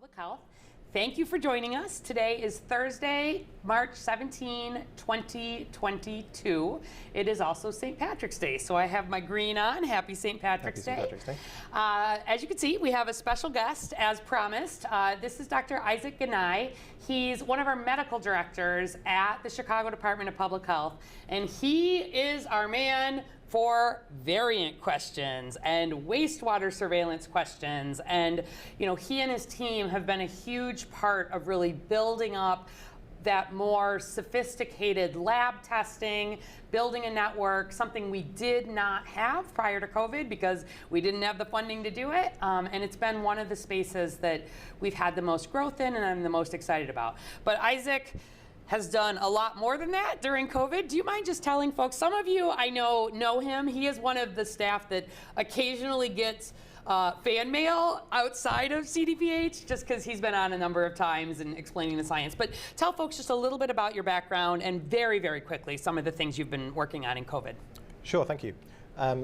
Public Health. Thank you for joining us. Today is Thursday, March 17, 2022. It is also St. Patrick's Day, so I have my green on. Happy St. Patrick's Day. Happy St. Patrick's Day. As you can see, we have a special guest, as promised. This is Dr. Isaac Ganai. He's one of our medical directors at the Chicago Department of Public Health, and he is our man for variant questions and wastewater surveillance questions. And he and his team have been a huge part of really building up that more sophisticated lab testing, building a network, something we did not have prior to COVID because we didn't have the funding to do it. And it's been one of the spaces that we've had the most growth in and I'm the most excited about. But Isaac has done a lot more than that during COVID. Do you mind just telling folks? Some of you I know him. He is one of the staff that occasionally gets fan mail outside of CDPH just because he's been on a number of times and explaining the science. But tell folks just a little bit about your background and very, very quickly some of the things you've been working on in COVID. Sure, thank you.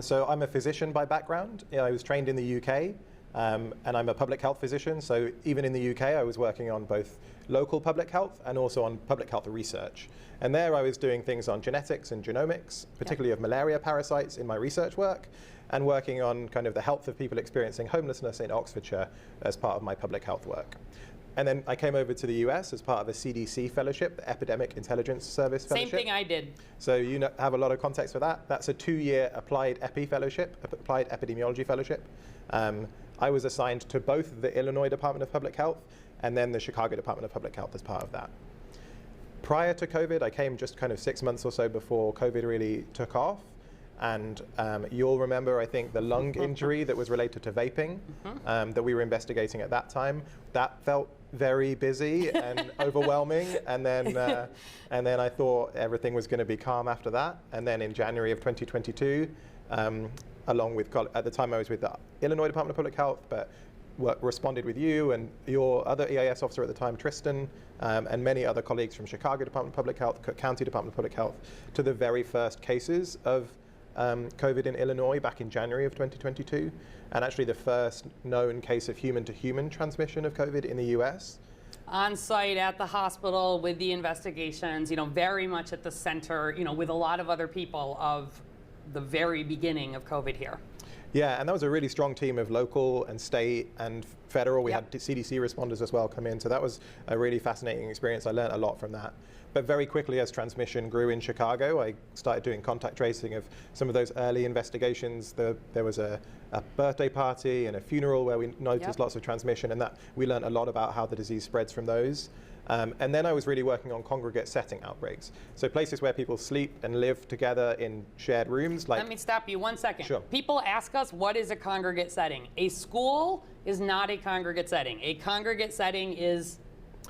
So I'm a physician by background. I was trained in the UK. And I'm a public health physician, so even in the UK I was working on both local public health and also on public health research. And there I was doing things on genetics and genomics, particularly of malaria parasites in my research work, and working on kind of the health of people experiencing homelessness in Oxfordshire as part of my public health work. And then I came over to the US as part of a CDC fellowship, the Epidemic Intelligence Service Fellowship. Same thing I did. So you have a lot of context for that. That's a 2-year applied epi fellowship, applied epidemiology fellowship. I was assigned to both the Illinois Department of Public Health and then the Chicago Department of Public Health as part of that. Prior to COVID, I came just kind of 6 months or so before COVID really took off. And you'll remember, I think, the lung injury that was related to vaping that we were investigating at that time. That felt very busy and overwhelming. And then I thought everything was going to be calm after that. And then in January of 2022, along with, at the time I was with the Illinois Department of Public Health, but responded with you and your other EIS officer at the time, Tristan, and many other colleagues from Chicago Department of Public Health, Cook County Department of Public Health, to the very first cases of COVID in Illinois back in January of 2022, and actually the first known case of human-to-human transmission of COVID in the US. On site at the hospital with the investigations, very much at the center, with a lot of other people of the very beginning of COVID here. Yeah, and that was a really strong team of local and state and federal. We had CDC responders as well come in, so that was a really fascinating experience. I learned a lot from that. But very quickly, as transmission grew in Chicago, I started doing contact tracing of some of those early investigations. There was a birthday party and a funeral where we noticed lots of transmission, and that we learned a lot about how the disease spreads from those. And then I was really working on congregate setting outbreaks. So places where people sleep and live together in shared rooms. Let me stop you 1 second. Sure. People ask us, what is a congregate setting? A school is not a congregate setting. A congregate setting is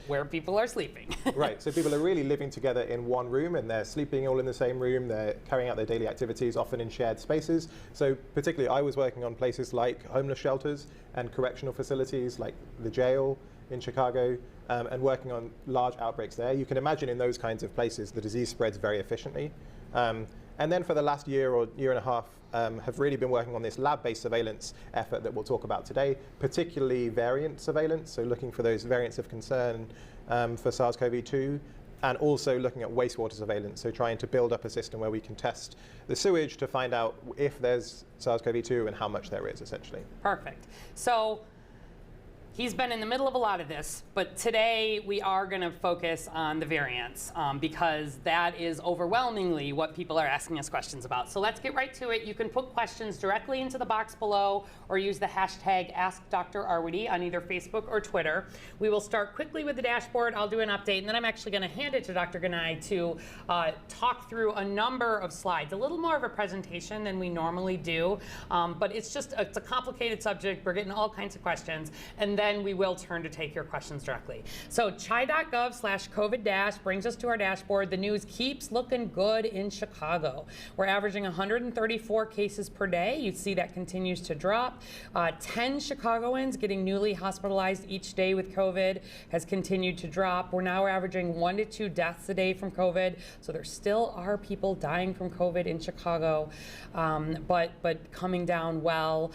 where people are sleeping. Right, so people are really living together in one room and they're sleeping all in the same room, they're carrying out their daily activities, often in shared spaces. So particularly I was working on places like homeless shelters and correctional facilities like the jail in Chicago, and working on large outbreaks there. You can imagine in those kinds of places the disease spreads very efficiently. And then for the last year or year and a half, have really been working on this lab-based surveillance effort that we'll talk about today, particularly variant surveillance, so looking for those variants of concern for SARS-CoV-2, and also looking at wastewater surveillance, so trying to build up a system where we can test the sewage to find out if there's SARS-CoV-2 and how much there is, essentially. Perfect. So he's been in the middle of a lot of this, but today we are going to focus on the variants because that is overwhelmingly what people are asking us questions about. So let's get right to it. You can put questions directly into the box below or use the hashtag AskDrArwady on either Facebook or Twitter. We will start quickly with the dashboard. I'll do an update, and then I'm actually going to hand it to Dr. Ganai to talk through a number of slides, a little more of a presentation than we normally do, but it's a complicated subject. We're getting all kinds of questions, and then we will turn to take your questions directly. So chi.gov/COVID- brings us to our dashboard. The news keeps looking good in Chicago. We're averaging 134 cases per day. You see that continues to drop. 10 Chicagoans getting newly hospitalized each day with COVID has continued to drop. We're now averaging 1 to 2 deaths a day from COVID. So there still are people dying from COVID in Chicago, but coming down well.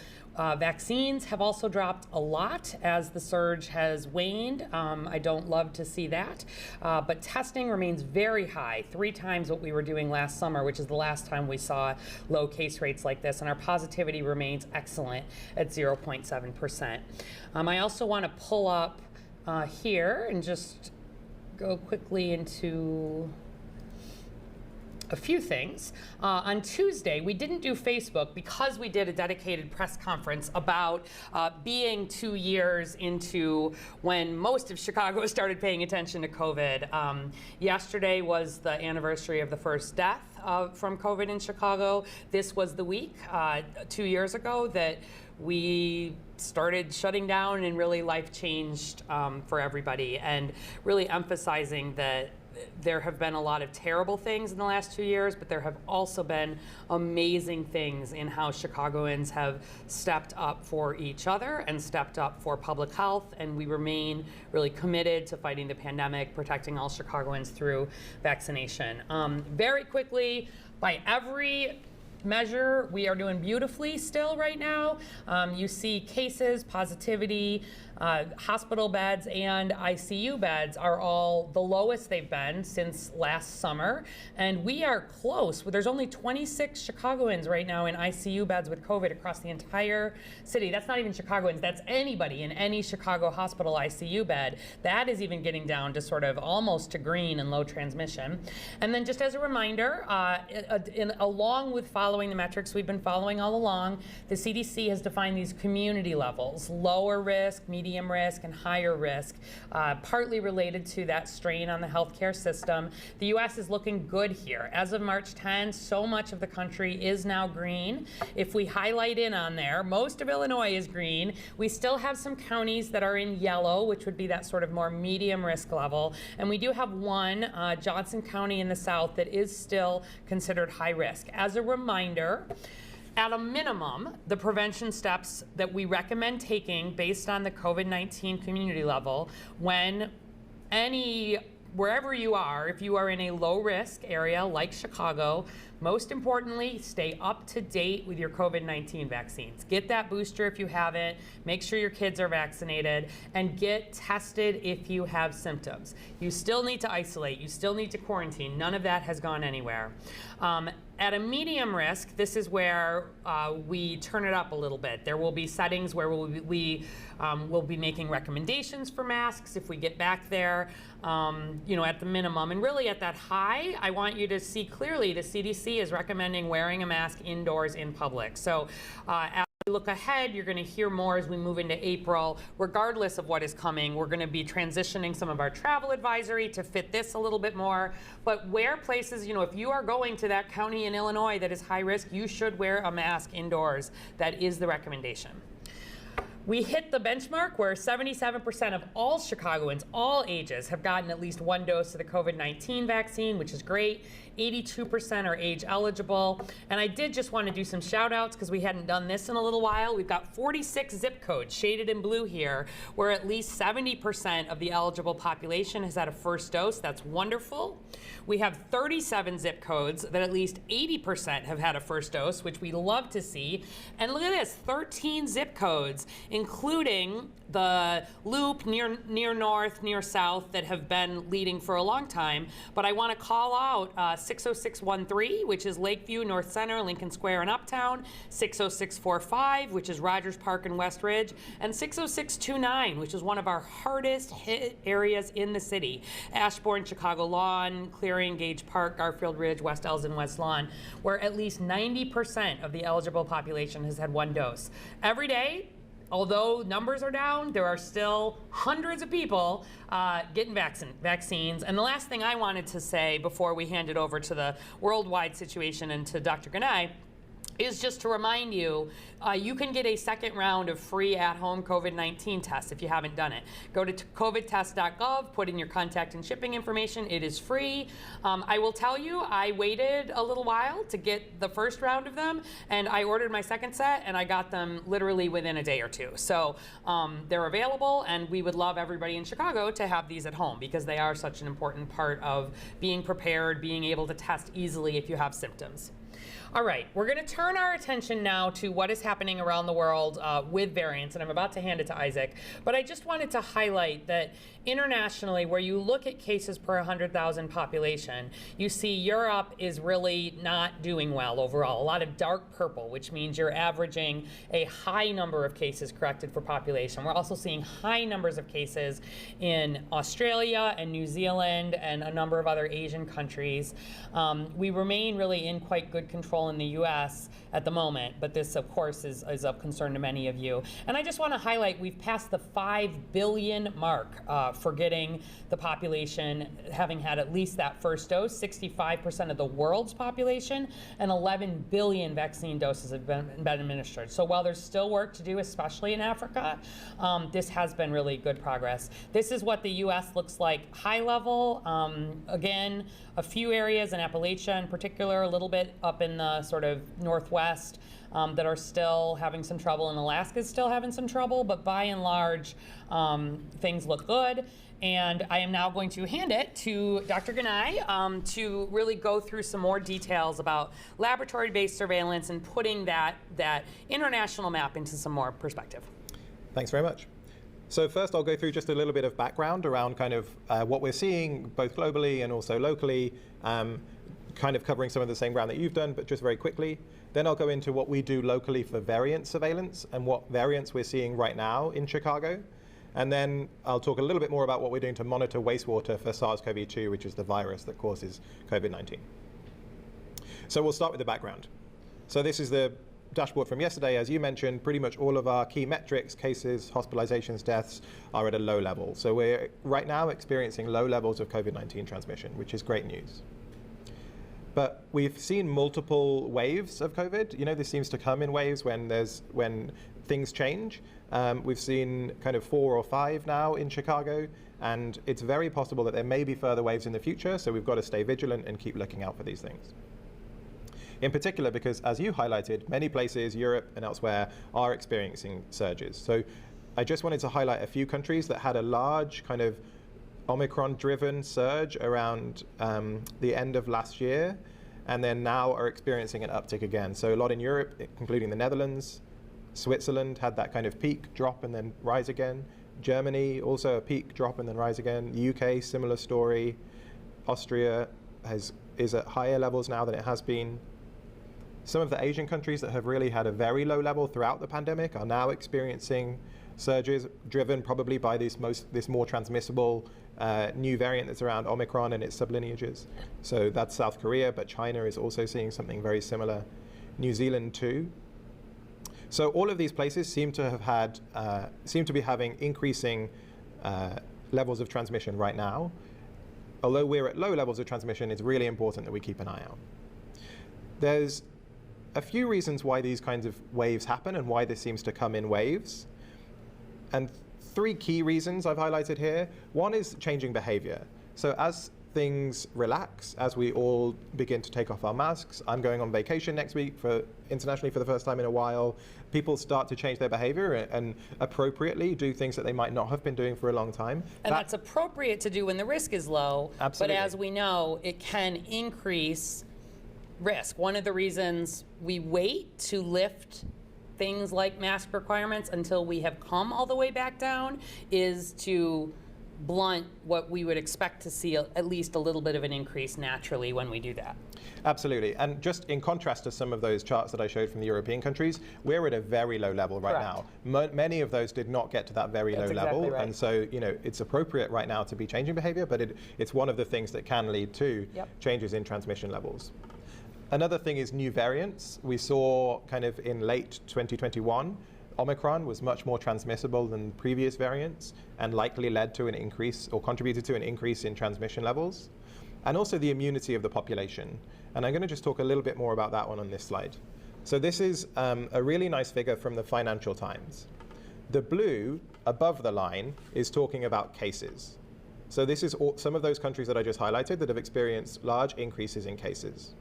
Vaccines have also dropped a lot as the surge has waned. I don't love to see that, but testing remains very high, 3 times what we were doing last summer, which is the last time we saw low case rates like this, and our positivity remains excellent at 0.7%. I also want to pull up here and just go quickly into a few things. On Tuesday, we didn't do Facebook because we did a dedicated press conference about being 2 years into when most of Chicago started paying attention to COVID. Yesterday was the anniversary of the first death from COVID in Chicago. This was the week 2 years ago that we started shutting down and really life changed for everybody, and really emphasizing that there have been a lot of terrible things in the last 2 years, but there have also been amazing things in how Chicagoans have stepped up for each other and stepped up for public health, and we remain really committed to fighting the pandemic, protecting all Chicagoans through vaccination. Very quickly, by every measure, we are doing beautifully still right now. You see cases, positivity, hospital beds and ICU beds are all the lowest they've been since last summer. And we are close. There's only 26 Chicagoans right now in ICU beds with COVID across the entire city. That's not even Chicagoans, that's anybody in any Chicago hospital ICU bed. That is even getting down to sort of almost to green and low transmission. And then just as a reminder, along with following the metrics we've been following all along, the CDC has defined these community levels: lower risk, medium risk, and higher risk, partly related to that strain on the healthcare system. The U.S. is looking good here. As of March 10, so much of the country is now green. If we highlight in on there, most of Illinois is green. We still have some counties that are in yellow, which would be that sort of more medium risk level. And we do have one, Johnson County in the south, that is still considered high risk. As a reminder, at a minimum, the prevention steps that we recommend taking based on the COVID-19 community level, wherever you are, if you are in a low risk area like Chicago, most importantly, stay up to date with your COVID-19 vaccines. Get that booster if you haven't, make sure your kids are vaccinated, and get tested if you have symptoms. You still need to isolate, you still need to quarantine. None of that has gone anywhere. At a medium risk, this is where we turn it up a little bit. There will be settings where we will be making recommendations for masks if we get back there, at the minimum. And really at that high, I want you to see clearly the CDC is recommending wearing a mask indoors in public. So as we look ahead, you're going to hear more as we move into April. Regardless of what is coming, we're going to be transitioning some of our travel advisory to fit this a little bit more. But where places, if you are going to that county in Illinois that is high risk, you should wear a mask indoors. That is the recommendation. We hit the benchmark where 77% of all Chicagoans, all ages, have gotten at least one dose of the COVID-19 vaccine, which is great. 82% are age eligible. And I did just want to do some shout outs because we hadn't done this in a little while. We've got 46 zip codes shaded in blue here, where at least 70% of the eligible population has had a first dose. That's wonderful. We have 37 zip codes that at least 80% have had a first dose, which we love to see. And look at this, 13 zip codes, including the Loop, near North, near South, that have been leading for a long time. But I want to call out 60613, which is Lakeview, North Center, Lincoln Square, and Uptown, 60645, which is Rogers Park and West Ridge, and 60629, which is one of our hardest hit areas in the city: Ashbourne, Chicago Lawn, Clearing, Gage Park, Garfield Ridge, West Elgin, West Lawn, where at least 90% of the eligible population has had one dose. Every day, although numbers are down, there are still hundreds of people getting vaccines. And the last thing I wanted to say before we hand it over to the worldwide situation and to Dr. Ganai is just to remind you, you can get a second round of free at-home COVID-19 tests if you haven't done it. Go to covidtest.gov, put in your contact and shipping information. It is free. I will tell you, I waited a little while to get the first round of them, and I ordered my second set, and I got them literally within a day or two. So they're available, and we would love everybody in Chicago to have these at home because they are such an important part of being prepared, being able to test easily if you have symptoms. All right, we're going to turn our attention now to what is happening around the world with variants, and I'm about to hand it to Isaac. But I just wanted to highlight that internationally, where you look at cases per 100,000 population, you see Europe is really not doing well overall. A lot of dark purple, which means you're averaging a high number of cases corrected for population. We're also seeing high numbers of cases in Australia and New Zealand and a number of other Asian countries. We remain really in quite good control in the US at the moment, but this of course is of concern to many of you. And I just want to highlight we've passed the 5 billion mark for getting the population having had at least that first dose. 65% of the world's population and 11 billion vaccine doses have been administered. So while there's still work to do, especially in Africa, this has been really good progress. This is what the US looks like high level. Again, a few areas in Appalachia in particular, a little bit up in the sort of northwest that are still having some trouble, and Alaska's still having some trouble, but by and large, things look good. And I am now going to hand it to Dr. Ganai to really go through some more details about laboratory-based surveillance and putting that international map into some more perspective. Thanks very much. So first I'll go through just a little bit of background around kind of what we're seeing both globally and also locally, kind of covering some of the same ground that you've done, but just very quickly. Then I'll go into what we do locally for variant surveillance and what variants we're seeing right now in Chicago. And then I'll talk a little bit more about what we're doing to monitor wastewater for SARS-CoV-2, which is the virus that causes COVID-19. So we'll start with the background. So this is the dashboard from yesterday. As you mentioned, pretty much all of our key metrics, cases, hospitalizations, deaths, are at a low level. So we're right now experiencing low levels of COVID-19 transmission, which is great news. But we've seen multiple waves of COVID. You know, this seems to come in waves when things change. We've seen kind of 4 or 5 now in Chicago, and it's very possible that there may be further waves in the future, so we've got to stay vigilant and keep looking out for these things. In particular, because as you highlighted, many places, Europe and elsewhere, are experiencing surges. So I just wanted to highlight a few countries that had a large kind of Omicron-driven surge around the end of last year, and then now are experiencing an uptick again. So a lot in Europe, including the Netherlands. Switzerland had that kind of peak, drop, and then rise again. Germany, also a peak, drop, and then rise again. The UK, similar story. Austria is at higher levels now than it has been. Some of the Asian countries that have really had a very low level throughout the pandemic are now experiencing surges, driven probably by this more transmissible new variant that's around Omicron and its sublineages. So that's South Korea, but China is also seeing something very similar. New Zealand too. So all of these places seem to have had, seem to be having increasing levels of transmission right now. Although we're at low levels of transmission, it's really important that we keep an eye out. There's a few reasons why these kinds of waves happen and why this seems to come in waves. And 3 key reasons I've highlighted here. One is changing behavior. So as things relax, as we all begin to take off our masks, I'm going on vacation next week internationally for the first time in a while, people start to change their behavior and appropriately do things that they might not have been doing for a long time. And that's appropriate to do when the risk is low. Absolutely. But as we know, it can increase risk. One of the reasons we wait to lift things like mask requirements until we have come all the way back down is to blunt what we would expect to see at least a little bit of an increase naturally when we do that. Absolutely. And just in contrast to some of those charts that I showed from the European countries, we're at a very low level right Correct. now. Many of those did not get to that very That's low exactly level. right. And so, you know, it's appropriate right now to be changing behavior, but it's one of the things that can lead to changes in transmission levels. Another thing is new variants. We saw kind of in late 2021, Omicron was much more transmissible than previous variants and likely led to an increase or contributed to an increase in transmission levels. And also the immunity of the population. And I'm going to just talk a little bit more about that one on this slide. So this is a really nice figure from the Financial Times. The blue above the line is talking about cases. So this is some of those countries that I just highlighted that have experienced large increases in cases.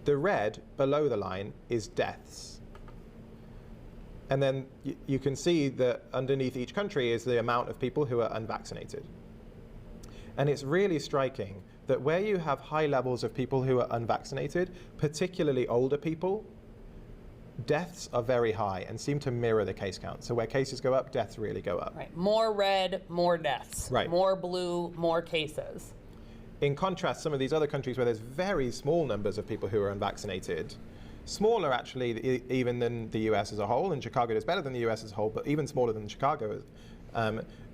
The red below the line is deaths. And then you can see that underneath each country is the amount of people who are unvaccinated. And it's really striking that where you have high levels of people who are unvaccinated, particularly older people, deaths are very high and seem to mirror the case count. So where cases go up, deaths really go up. Right. More red, more deaths. Right. More blue, more cases. In contrast, some of these other countries where there's very small numbers of people who are unvaccinated, smaller actually even than the US as a whole, and Chicago does better than the US as a whole, but even smaller than Chicago,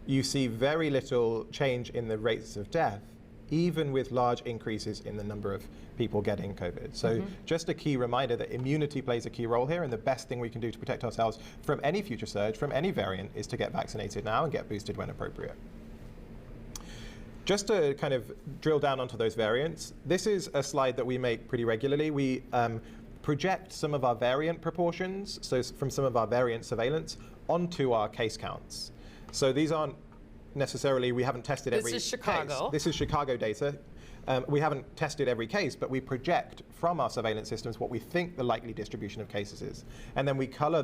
you see very little change in the rates of death, even with large increases in the number of people getting COVID. So just a key reminder that immunity plays a key role here, and the best thing we can do to protect ourselves from any future surge, from any variant, is to get vaccinated now and get boosted when appropriate. Just to kind of drill down onto those variants, this is a slide that we make pretty regularly. We project some of our variant proportions, so from some of our variant surveillance, onto our case counts. So these aren't necessarily, we haven't tested every case. This is Chicago. This is Chicago data. We haven't tested every case, but we project from our surveillance systems what we think the likely distribution of cases is. And then we color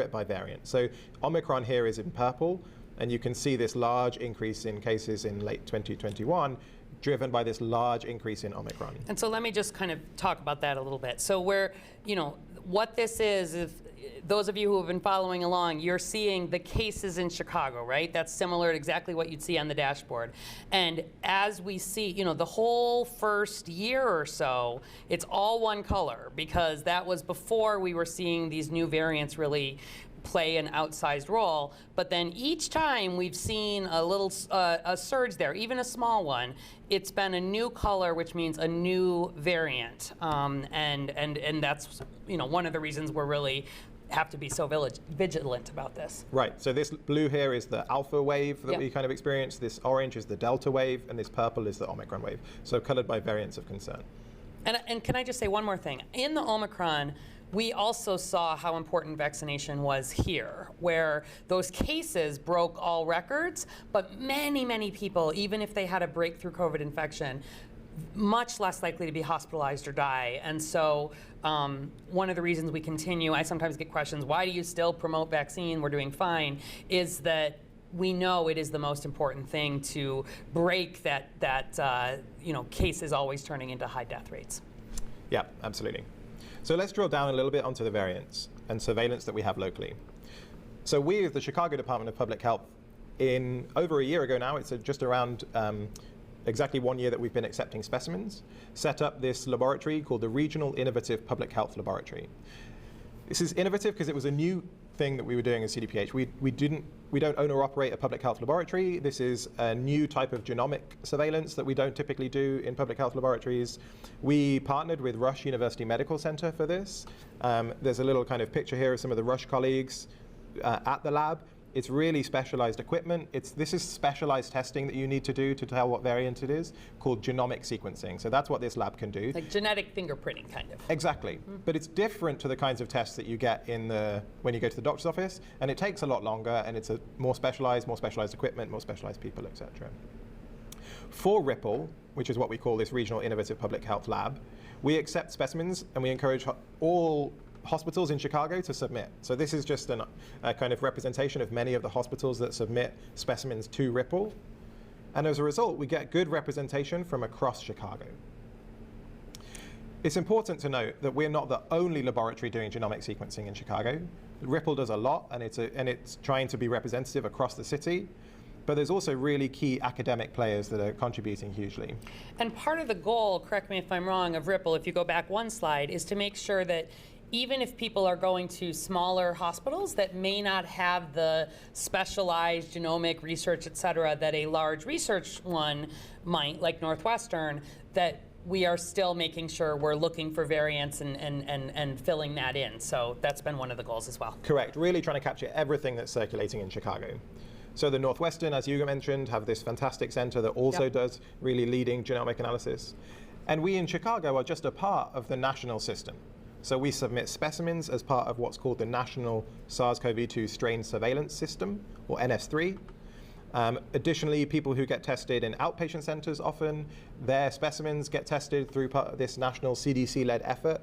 it by variant. So Omicron here is in purple, and you can see this large increase in cases in late 2021, driven by this large increase in Omicron. And so let me just kind of talk about that a little bit. So what this is, if those of you who have been following along, you're seeing the cases in Chicago, right? That's similar to exactly what you'd see on the dashboard. And as we see, the whole first year or so, it's all one color, because that was before we were seeing these new variants really play an outsized role. But then each time we've seen a little a surge there, even a small one, it's been a new color, which means a new variant. And that's one of the reasons we're really have to be so vigilant about this. Right, so this blue here is the alpha wave that we kind of experienced, this orange is the delta wave, and this purple is the Omicron wave, so colored by variants of concern. And can I just say one more thing? In the Omicron, we also saw how important vaccination was here, where those cases broke all records, but many, many people, even if they had a breakthrough COVID infection, much less likely to be hospitalized or die. And so one of the reasons we continue, I sometimes get questions, why do you still promote vaccine? We're doing fine, is that we know it is the most important thing to break that cases always turning into high death rates. Yeah, absolutely. So let's drill down a little bit onto the variants and surveillance that we have locally. So we, as the Chicago Department of Public Health, in over a year ago now, it's just around exactly 1 year that we've been accepting specimens, set up this laboratory called the Regional Innovative Public Health Laboratory. This is innovative because it was a new thing that we were doing as CDPH. We don't own or operate a public health laboratory. This is a new type of genomic surveillance that we don't typically do in public health laboratories. We partnered with Rush University Medical Center for this. There's a little kind of picture here of some of the Rush colleagues at the lab. It's really specialized equipment. This is specialized testing that you need to do to tell what variant it is, called genomic sequencing. So that's what this lab can do. Like genetic fingerprinting, kind of. Exactly. But it's different to the kinds of tests that you get when you go to the doctor's office, and it takes a lot longer, and it's a more specialized equipment, more specialized people, etc. For Ripple, which is what we call this Regional Innovative Public Health Lab, we accept specimens, and we encourage all hospitals in Chicago to submit. So this is just a kind of representation of many of the hospitals that submit specimens to Ripple. And as a result, we get good representation from across Chicago. It's important to note that we're not the only laboratory doing genomic sequencing in Chicago. Ripple does a lot, and it's trying to be representative across the city. But there's also really key academic players that are contributing hugely. And part of the goal, correct me if I'm wrong, of Ripple, if you go back one slide, is to make sure that even if people are going to smaller hospitals that may not have the specialized genomic research, et cetera, that a large research one might, like Northwestern, that we are still making sure we're looking for variants and filling that in. So that's been one of the goals as well. Correct, really trying to capture everything that's circulating in Chicago. So the Northwestern, as you mentioned, have this fantastic center that also does really leading genomic analysis. And we in Chicago are just a part of the national system. So we submit specimens as part of what's called the National SARS-CoV-2 Strain Surveillance System, or NS3. Additionally, people who get tested in outpatient centers often, their specimens get tested through part of this national CDC-led effort.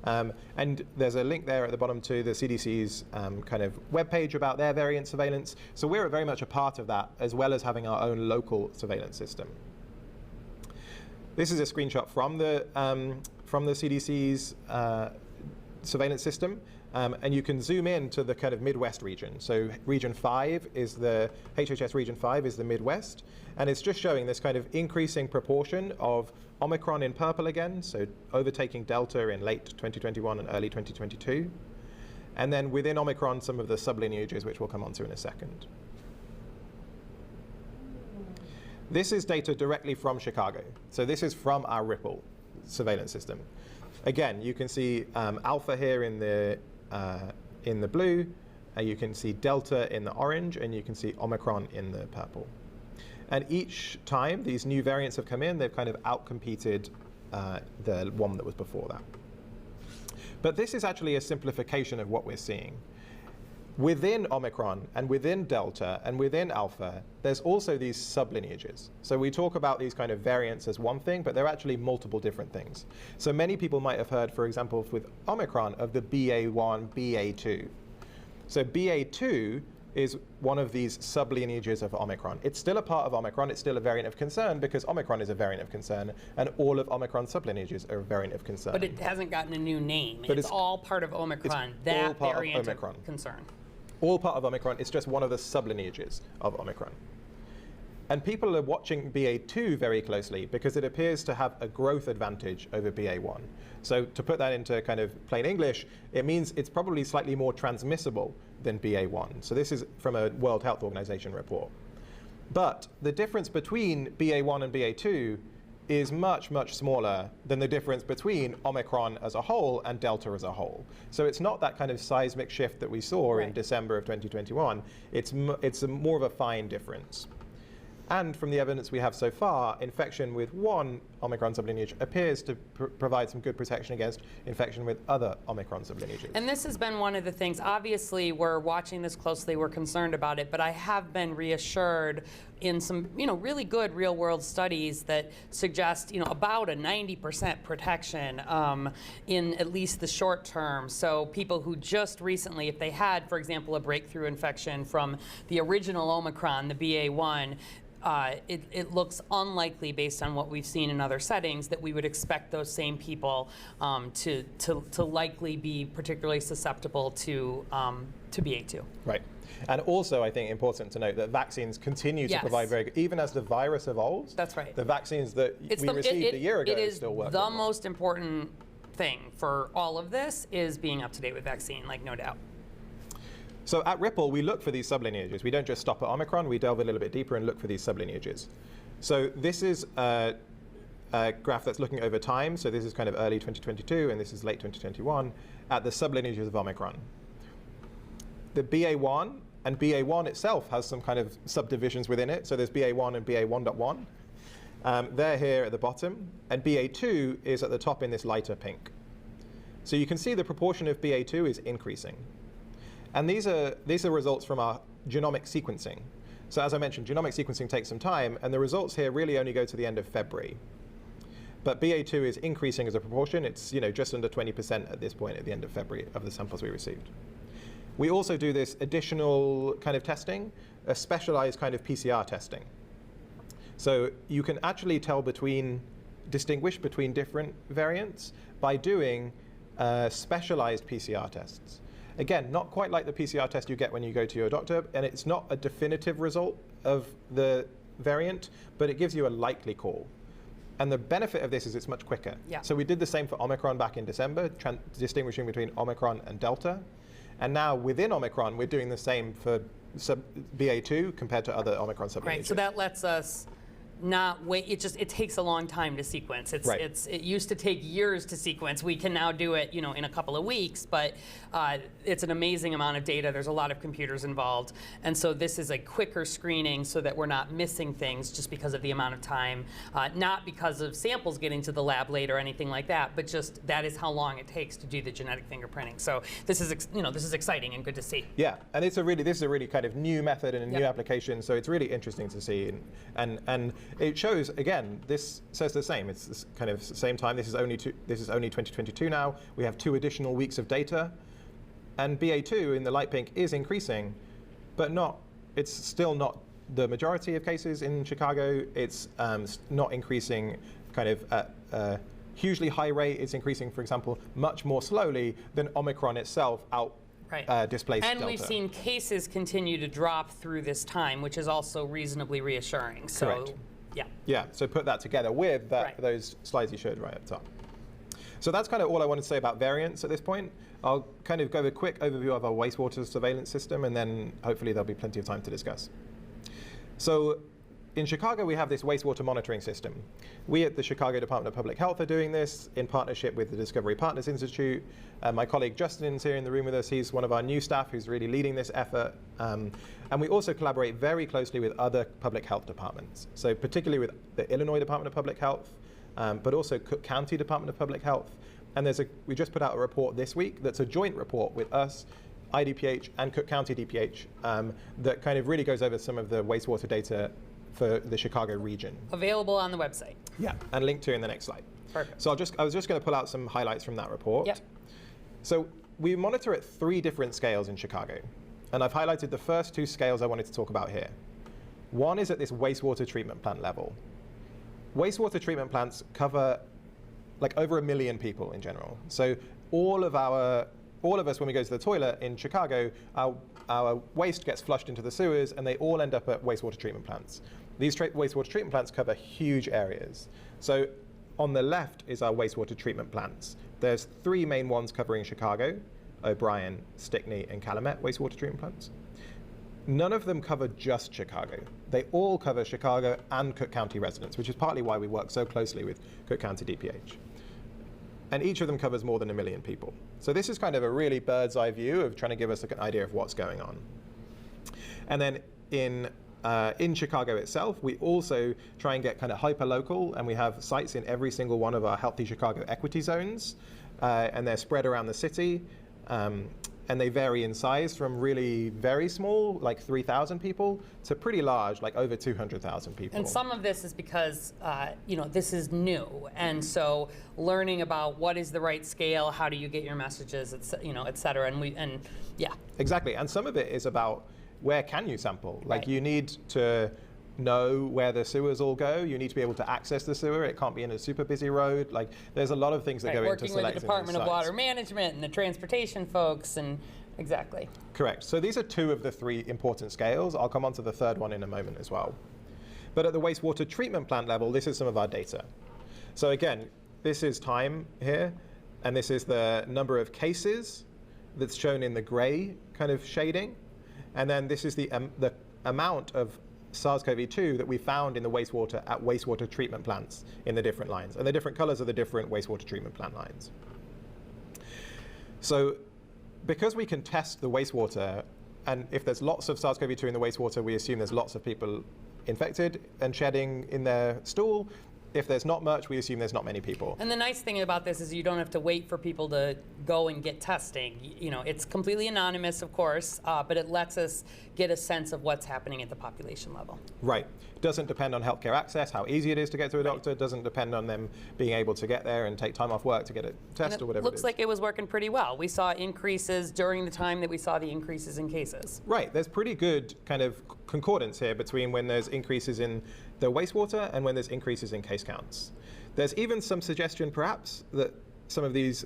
And there's a link there at the bottom to the CDC's kind of webpage about their variant surveillance. So we're very much a part of that, as well as having our own local surveillance system. This is a screenshot from the CDC's surveillance system, and you can zoom in to the kind of Midwest region. So region 5 is the, HHS region 5 is the Midwest, and it's just showing this kind of increasing proportion of Omicron in purple again, so overtaking Delta in late 2021 and early 2022. And then within Omicron, some of the sublineages, which we'll come on to in a second. This is data directly from Chicago. So this is from our Ripple surveillance system. Again, you can see alpha here in the blue, you can see delta in the orange, and you can see Omicron in the purple. And each time these new variants have come in, they've kind of outcompeted the one that was before that. But this is actually a simplification of what we're seeing. Within Omicron and within Delta and within Alpha, there's also these sublineages. So we talk about these kind of variants as one thing, but they're actually multiple different things. So many people might have heard, for example, with Omicron, of the BA1, BA2. So BA2 is one of these sublineages of Omicron. It's still a part of Omicron. It's still a variant of concern because Omicron is a variant of concern, and all of Omicron sublineages are a variant of concern. But it hasn't gotten a new name. But it's all part of Omicron, that variant of concern. All part of Omicron. It's just one of the sublineages of Omicron. And people are watching BA2 very closely because it appears to have a growth advantage over BA1. So to put that into kind of plain English, it means it's probably slightly more transmissible than BA1. So this is from a World Health Organization report. But the difference between BA1 and BA2 is much, much smaller than the difference between Omicron as a whole and Delta as a whole. So it's not that kind of seismic shift that we saw in December of 2021. It's more of a fine difference. And from the evidence we have so far, infection with one Omicron sublineage appears to provide some good protection against infection with other Omicron sublineages. And this has been one of the things, obviously we're watching this closely, we're concerned about it, but I have been reassured in some really good real world studies that suggest about a 90% protection in at least the short term. So people who just recently, if they had, for example, a breakthrough infection from the original Omicron, the BA1, it looks unlikely, based on what we've seen in other settings, that we would expect those same people to likely be particularly susceptible to BA2. Right. And also, I think important to note that vaccines continue to provide very good, even as the virus evolves. That's right. The vaccines that we received a year ago still work. The most important thing for all of this is being up to date with vaccine, like no doubt. So at Ripple, we look for these sublineages. We don't just stop at Omicron, we delve a little bit deeper and look for these sublineages. So this is a graph that's looking over time. So this is kind of early 2022, and this is late 2021, at the sublineages of Omicron. The BA1, and BA1 itself has some kind of subdivisions within it. So there's BA1 and BA1.1. They're here at the bottom, and BA2 is at the top in this lighter pink. So you can see the proportion of BA2 is increasing. And these are results from our genomic sequencing. So as I mentioned, genomic sequencing takes some time, and the results here really only go to the end of February. But BA2 is increasing as a proportion. It's just under 20% at this point at the end of February of the samples we received. We also do this additional kind of testing, a specialized kind of PCR testing. So you can actually distinguish between different variants by doing specialized PCR tests. Again, not quite like the PCR test you get when you go to your doctor, and it's not a definitive result of the variant, but it gives you a likely call. And the benefit of this is it's much quicker. Yeah. So we did the same for Omicron back in December, distinguishing between Omicron and Delta. And now within Omicron, we're doing the same for BA2 compared to other Omicron sublineages. Right, so that lets us not wait. It takes a long time to sequence. It used to take years to sequence. We can now do it, in a couple of weeks, but it's an amazing amount of data. There's a lot of computers involved, and so this is a quicker screening so that we're not missing things just because of the amount of time, not because of samples getting to the lab late or anything like that, but just that is how long it takes to do the genetic fingerprinting. So this is exciting and good to see. Yeah, and this is a really kind of new method and a new application. So it's really interesting to see, and it shows, again, this says the same. It's this kind of same time. This is only 2022 now. We have 2 additional weeks of data, and BA2 in the light pink is increasing, but it's still not the majority of cases in Chicago. It's not increasing kind of at a hugely high rate. It's increasing, for example, much more slowly than Omicron itself displaced And Delta. we've seen cases continue to drop through this time, which is also reasonably reassuring. So, Correct. yeah. Yeah, so put that together with that, those slides you showed right up top. So that's kind of all I wanted to say about variants at this point. I'll kind of give a quick overview of our wastewater surveillance system, and then hopefully there'll be plenty of time to discuss. So in Chicago, we have this wastewater monitoring system. We at the Chicago Department of Public Health are doing this in partnership with the Discovery Partners Institute. My colleague Justin's here in the room with us. He's one of our new staff who's really leading this effort. And we also collaborate very closely with other public health departments. So particularly with the Illinois Department of Public Health, but also Cook County Department of Public Health. And we just put out a report this week that's a joint report with us, IDPH and Cook County DPH, that kind of really goes over some of the wastewater data for the Chicago region. Available on the website. Yeah, and linked to in the next slide. Perfect. So I was just going to pull out some highlights from that report. Yep. So we monitor at 3 different scales in Chicago. And I've highlighted the first 2 scales I wanted to talk about here. One is at this wastewater treatment plant level. Wastewater treatment plants cover like over 1 million people in general. So all of us, when we go to the toilet in Chicago, our waste gets flushed into the sewers, and they all end up at wastewater treatment plants. These wastewater treatment plants cover huge areas. So on the left is our wastewater treatment plants. There's 3 main ones covering Chicago: O'Brien, Stickney, and Calumet wastewater treatment plants. None of them cover just Chicago. They all cover Chicago and Cook County residents, which is partly why we work so closely with Cook County DPH. And each of them covers more than 1 million people. So this is kind of a really bird's eye view of trying to give us an idea of what's going on. And then in Chicago itself, we also try and get kind of hyper-local, and we have sites in every single one of our Healthy Chicago equity zones, and they're spread around the city. And they vary in size from really very small, like 3,000 people, to pretty large, like over 200,000 people. And some of this is because, this is new. And so learning about what is the right scale, how do you get your messages, et cetera. And yeah. Exactly. And some of it is about where can you sample? Like Right. You need to know where the sewers all go. You need to be able to access the sewer. It can't be in a super busy road. Like there's a lot of things that go into working selecting with the Department of these sites. Water Management and the transportation folks, and exactly. Correct. So these are 2 of the 3 important scales. I'll come on to the 3rd one in a moment as well. But at the wastewater treatment plant level, this is some of our data. So again, this is time here, and this is the number of cases that's shown in the gray kind of shading. And then this is the amount of SARS-CoV-2 that we found in the wastewater at wastewater treatment plants in the different lines. And the different colors are the different wastewater treatment plant lines. So because we can test the wastewater, and if there's lots of SARS-CoV-2 in the wastewater, we assume there's lots of people infected and shedding in their stool. If there's not much, we assume there's not many people. And the nice thing about this is you don't have to wait for people to go and get testing. It's completely anonymous, of course, but it lets us get a sense of what's happening at the population level. Right. Doesn't depend on healthcare access, how easy it is to get to a doctor. Doesn't depend on them being able to get there and take time off work to get a test or whatever it is. Looks like it was working pretty well. We saw increases during the time that we saw the increases in cases. Right. There's pretty good kind of concordance here between when there's increases in the wastewater and when there's increases in case counts. There's even some suggestion, perhaps, that some of these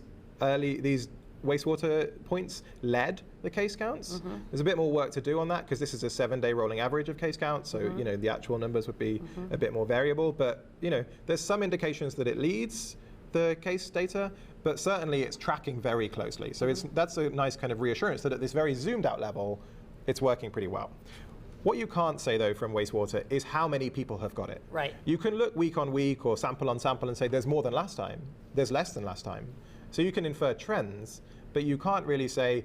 wastewater points led the case counts. Mm-hmm. There's a bit more work to do on that because this is a 7-day rolling average of case counts, so the actual numbers would be a bit more variable. But there's some indications that it leads the case data, but certainly it's tracking very closely. So that's a nice kind of reassurance that at this very zoomed out level, it's working pretty well. What you can't say, though, from wastewater is how many people have got it. Right. You can look week on week or sample on sample and say there's more than last time, there's less than last time. So you can infer trends, but you can't really say,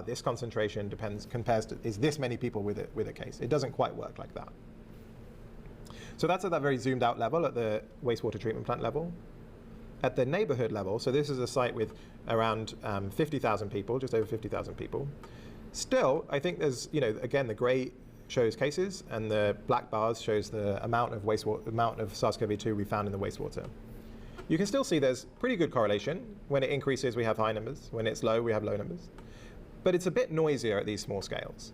this concentration compares to, is this many people with a case. It doesn't quite work like that. So that's at that very zoomed out level, at the wastewater treatment plant level. At the neighborhood level, so this is a site with around 50,000 people, just over 50,000 people. Still, I think there's, again, the gray shows cases, and the black bars shows the amount of SARS-CoV-2 we found in the wastewater. You can still see there's pretty good correlation. When it increases, we have high numbers. When it's low, we have low numbers. But it's a bit noisier at these small scales.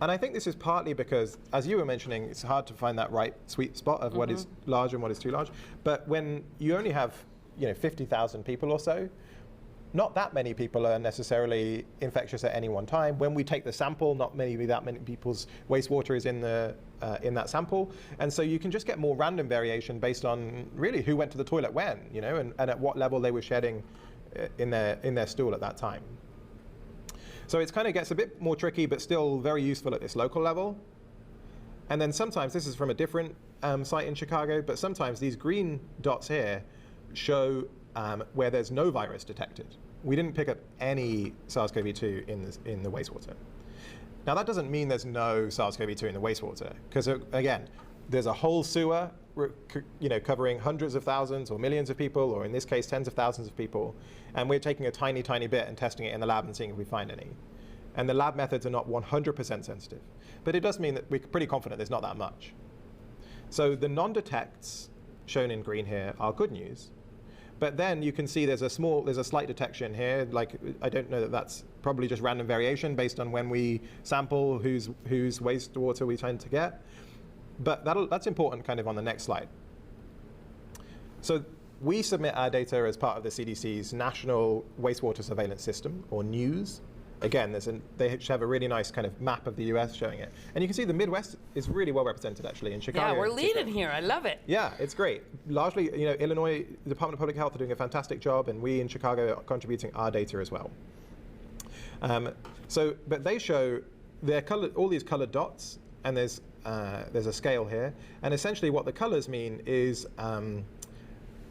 And I think this is partly because, as you were mentioning, it's hard to find that right sweet spot of what is large and what is too large. But when you only have 50,000 people or so, not that many people are necessarily infectious at any one time. When we take the sample, not that many people's wastewater is in that sample, and so you can just get more random variation based on really who went to the toilet when, and at what level they were shedding in their stool at that time. So it kind of gets a bit more tricky, but still very useful at this local level. And then sometimes, this is from a different site in Chicago, but sometimes these green dots here show where there's no virus detected. We didn't pick up any SARS-CoV-2 in the wastewater. Now that doesn't mean there's no SARS-CoV-2 in the wastewater, because again, there's a whole sewer covering hundreds of thousands or millions of people, or in this case, tens of thousands of people. And we're taking a tiny, tiny bit and testing it in the lab and seeing if we find any. And the lab methods are not 100% sensitive. But it does mean that we're pretty confident there's not that much. So the non-detects shown in green here are good news. But then you can see there's a slight detection here. Like, I don't know that that's probably just random variation based on when we sample whose wastewater we tend to get. But that's important kind of on the next slide. So we submit our data as part of the CDC's National Wastewater Surveillance System, or NEWS. Again, they have a really nice kind of map of the US showing it. And you can see the Midwest is really well represented, actually, in Chicago. Yeah, we're leading here. I love it. Yeah, it's great. Largely, Illinois, the Department of Public Health are doing a fantastic job, and we in Chicago are contributing our data as well. But they show all these colored dots, and there's a scale here. And essentially what the colors mean is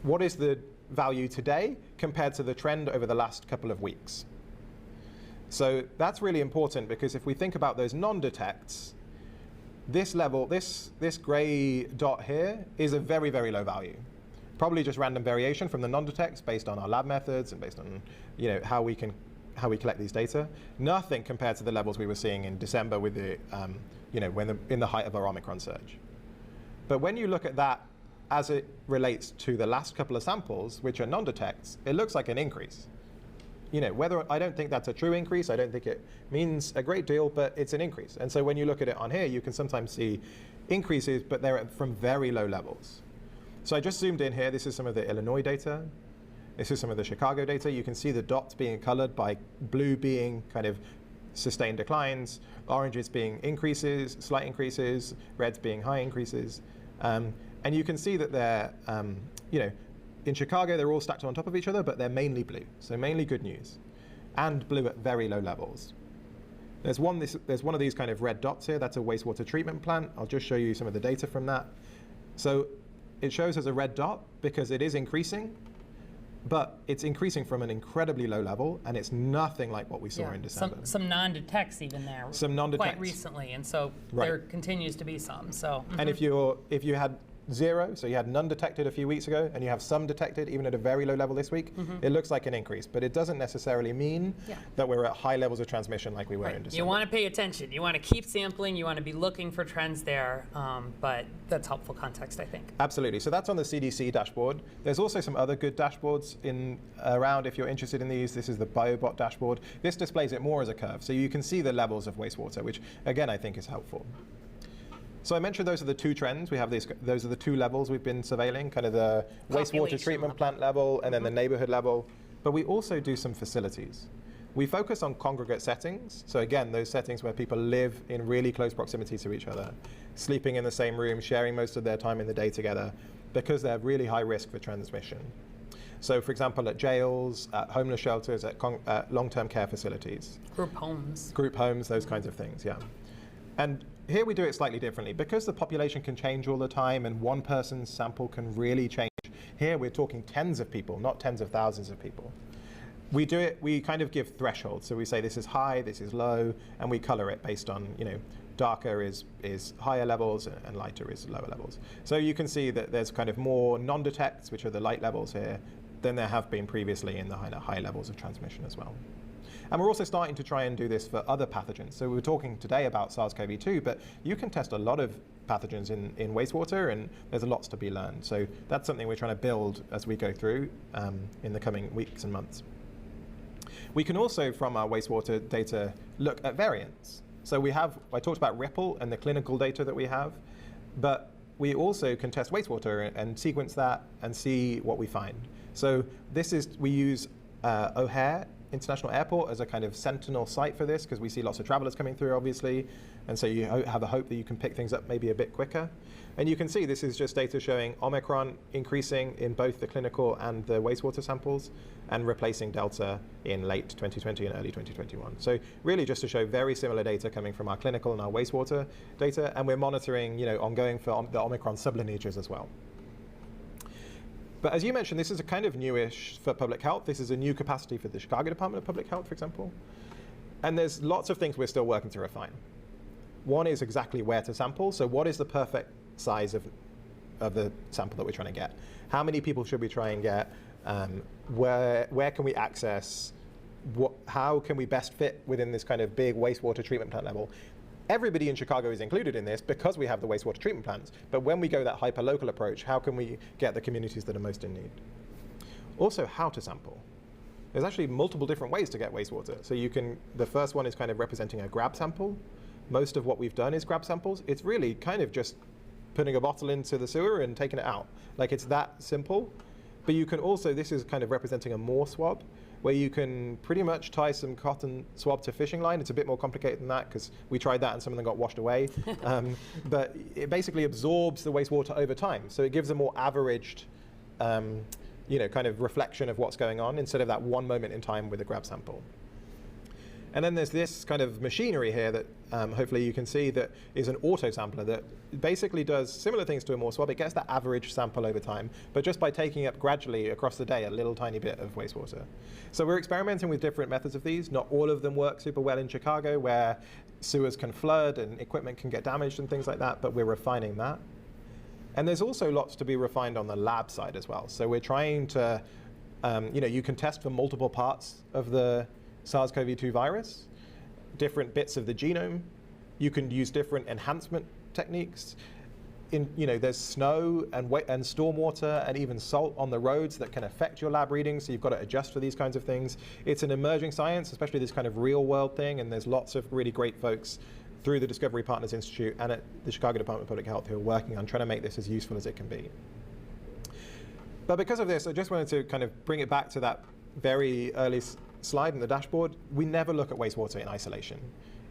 what is the value today compared to the trend over the last couple of weeks. So that's really important, because if we think about those non-detects, this level, this gray dot here is a very, very low value. Probably just random variation from the non-detects based on our lab methods and based on how we collect these data. Nothing compared to the levels we were seeing in December with the in the height of our Omicron surge. But when you look at that as it relates to the last couple of samples, which are non-detects, it looks like an increase. I don't think that's a true increase. I don't think it means a great deal, but it's an increase. And so when you look at it on here, you can sometimes see increases, but they're from very low levels. So I just zoomed in here. This is some of the Illinois data. This is some of the Chicago data. You can see the dots being colored by blue being kind of sustained declines, oranges being increases, slight increases, reds being high increases. And you can see that they're, in Chicago, they're all stacked on top of each other, but they're mainly blue, so mainly good news, and blue at very low levels. There's one of these kind of red dots here. That's a wastewater treatment plant. I'll just show you some of the data from that. So it shows as a red dot because it is increasing, but it's increasing from an incredibly low level, and it's nothing like what we saw in December. Some non-detects even there. Some non-detects. Quite recently, and so there continues to be some. So. And if you had zero, so you had none detected a few weeks ago, and you have some detected even at a very low level this week, it looks like an increase, but it doesn't necessarily mean that we're at high levels of transmission like we were in December. You want to pay attention. You want to keep sampling. You want to be looking for trends there, but that's helpful context, I think. Absolutely. So that's on the CDC dashboard. There's also some other good dashboards around if you're interested in these. This is the BioBot dashboard. This displays it more as a curve, so you can see the levels of wastewater, which again I think is helpful. So I mentioned those are the two trends. We have those are the two levels we've been surveilling, kind of the wastewater treatment plant level and then the neighborhood level. But we also do some facilities. We focus on congregate settings. So again, those settings where people live in really close proximity to each other, sleeping in the same room, sharing most of their time in the day together, because they're really high risk for transmission. So for example, at jails, at homeless shelters, at long-term care facilities. Group homes. Group homes, those kinds of things, yeah. And here we do it slightly differently. Because the population can change all the time and one person's sample can really change, here we're talking tens of people, not tens of thousands of people. We kind of give thresholds. So we say this is high, this is low, and we color it based on, darker is higher levels and lighter is lower levels. So you can see that there's kind of more non-detects, which are the light levels here, than there have been previously in the high levels of transmission as well. And we're also starting to try and do this for other pathogens. So we're talking today about SARS-CoV-2, but you can test a lot of pathogens in wastewater, and there's lots to be learned. So that's something we're trying to build as we go through in the coming weeks and months. We can also, from our wastewater data, look at variants. So I talked about Ripple and the clinical data that we have, but we also can test wastewater and sequence that and see what we find. So we use O'Hare International Airport as a kind of sentinel site for this, because we see lots of travelers coming through, obviously, and so you have a hope that you can pick things up maybe a bit quicker. And you can see this is just data showing Omicron increasing in both the clinical and the wastewater samples, and replacing Delta in late 2020 and early 2021. So really just to show very similar data coming from our clinical and our wastewater data, and we're monitoring ongoing for the Omicron sublineages as well. But as you mentioned, this is a kind of newish for public health. This is a new capacity for the Chicago Department of Public Health, for example. And there's lots of things we're still working to refine. One is exactly where to sample. So what is the perfect size of the sample that we're trying to get? How many people should we try and get? Where can we access? How can we best fit within this kind of big wastewater treatment plant level? Everybody in Chicago is included in this because we have the wastewater treatment plants. But when we go that hyper-local approach, how can we get the communities that are most in need? Also, how to sample. There's actually multiple different ways to get wastewater. So the first one is kind of representing a grab sample. Most of what we've done is grab samples. It's really kind of just putting a bottle into the sewer and taking it out. Like, it's that simple. But you can also, this is kind of representing a Moore swab, where you can pretty much tie some cotton swab to fishing line. It's a bit more complicated than that, because we tried that and some of them got washed away. But it basically absorbs the wastewater over time. So it gives a more averaged, kind of reflection of what's going on, instead of that one moment in time with a grab sample. And then there's this kind of machinery here that hopefully you can see that is an auto sampler that basically does similar things to a Moore swab. It gets that average sample over time, but just by taking up gradually across the day a little tiny bit of wastewater. So we're experimenting with different methods of these. Not all of them work super well in Chicago, where sewers can flood and equipment can get damaged and things like that, but we're refining that. And there's also lots to be refined on the lab side as well. So we're trying to, you can test for multiple parts of the SARS-CoV-2 virus, different bits of the genome. You can use different enhancement techniques. There's snow and stormwater and even salt on the roads that can affect your lab readings, so you've got to adjust for these kinds of things. It's an emerging science, especially this kind of real world thing, and there's lots of really great folks through the Discovery Partners Institute and at the Chicago Department of Public Health who are working on trying to make this as useful as it can be. But because of this, I just wanted to kind of bring it back to that very early slide in the dashboard. We never look at wastewater in isolation.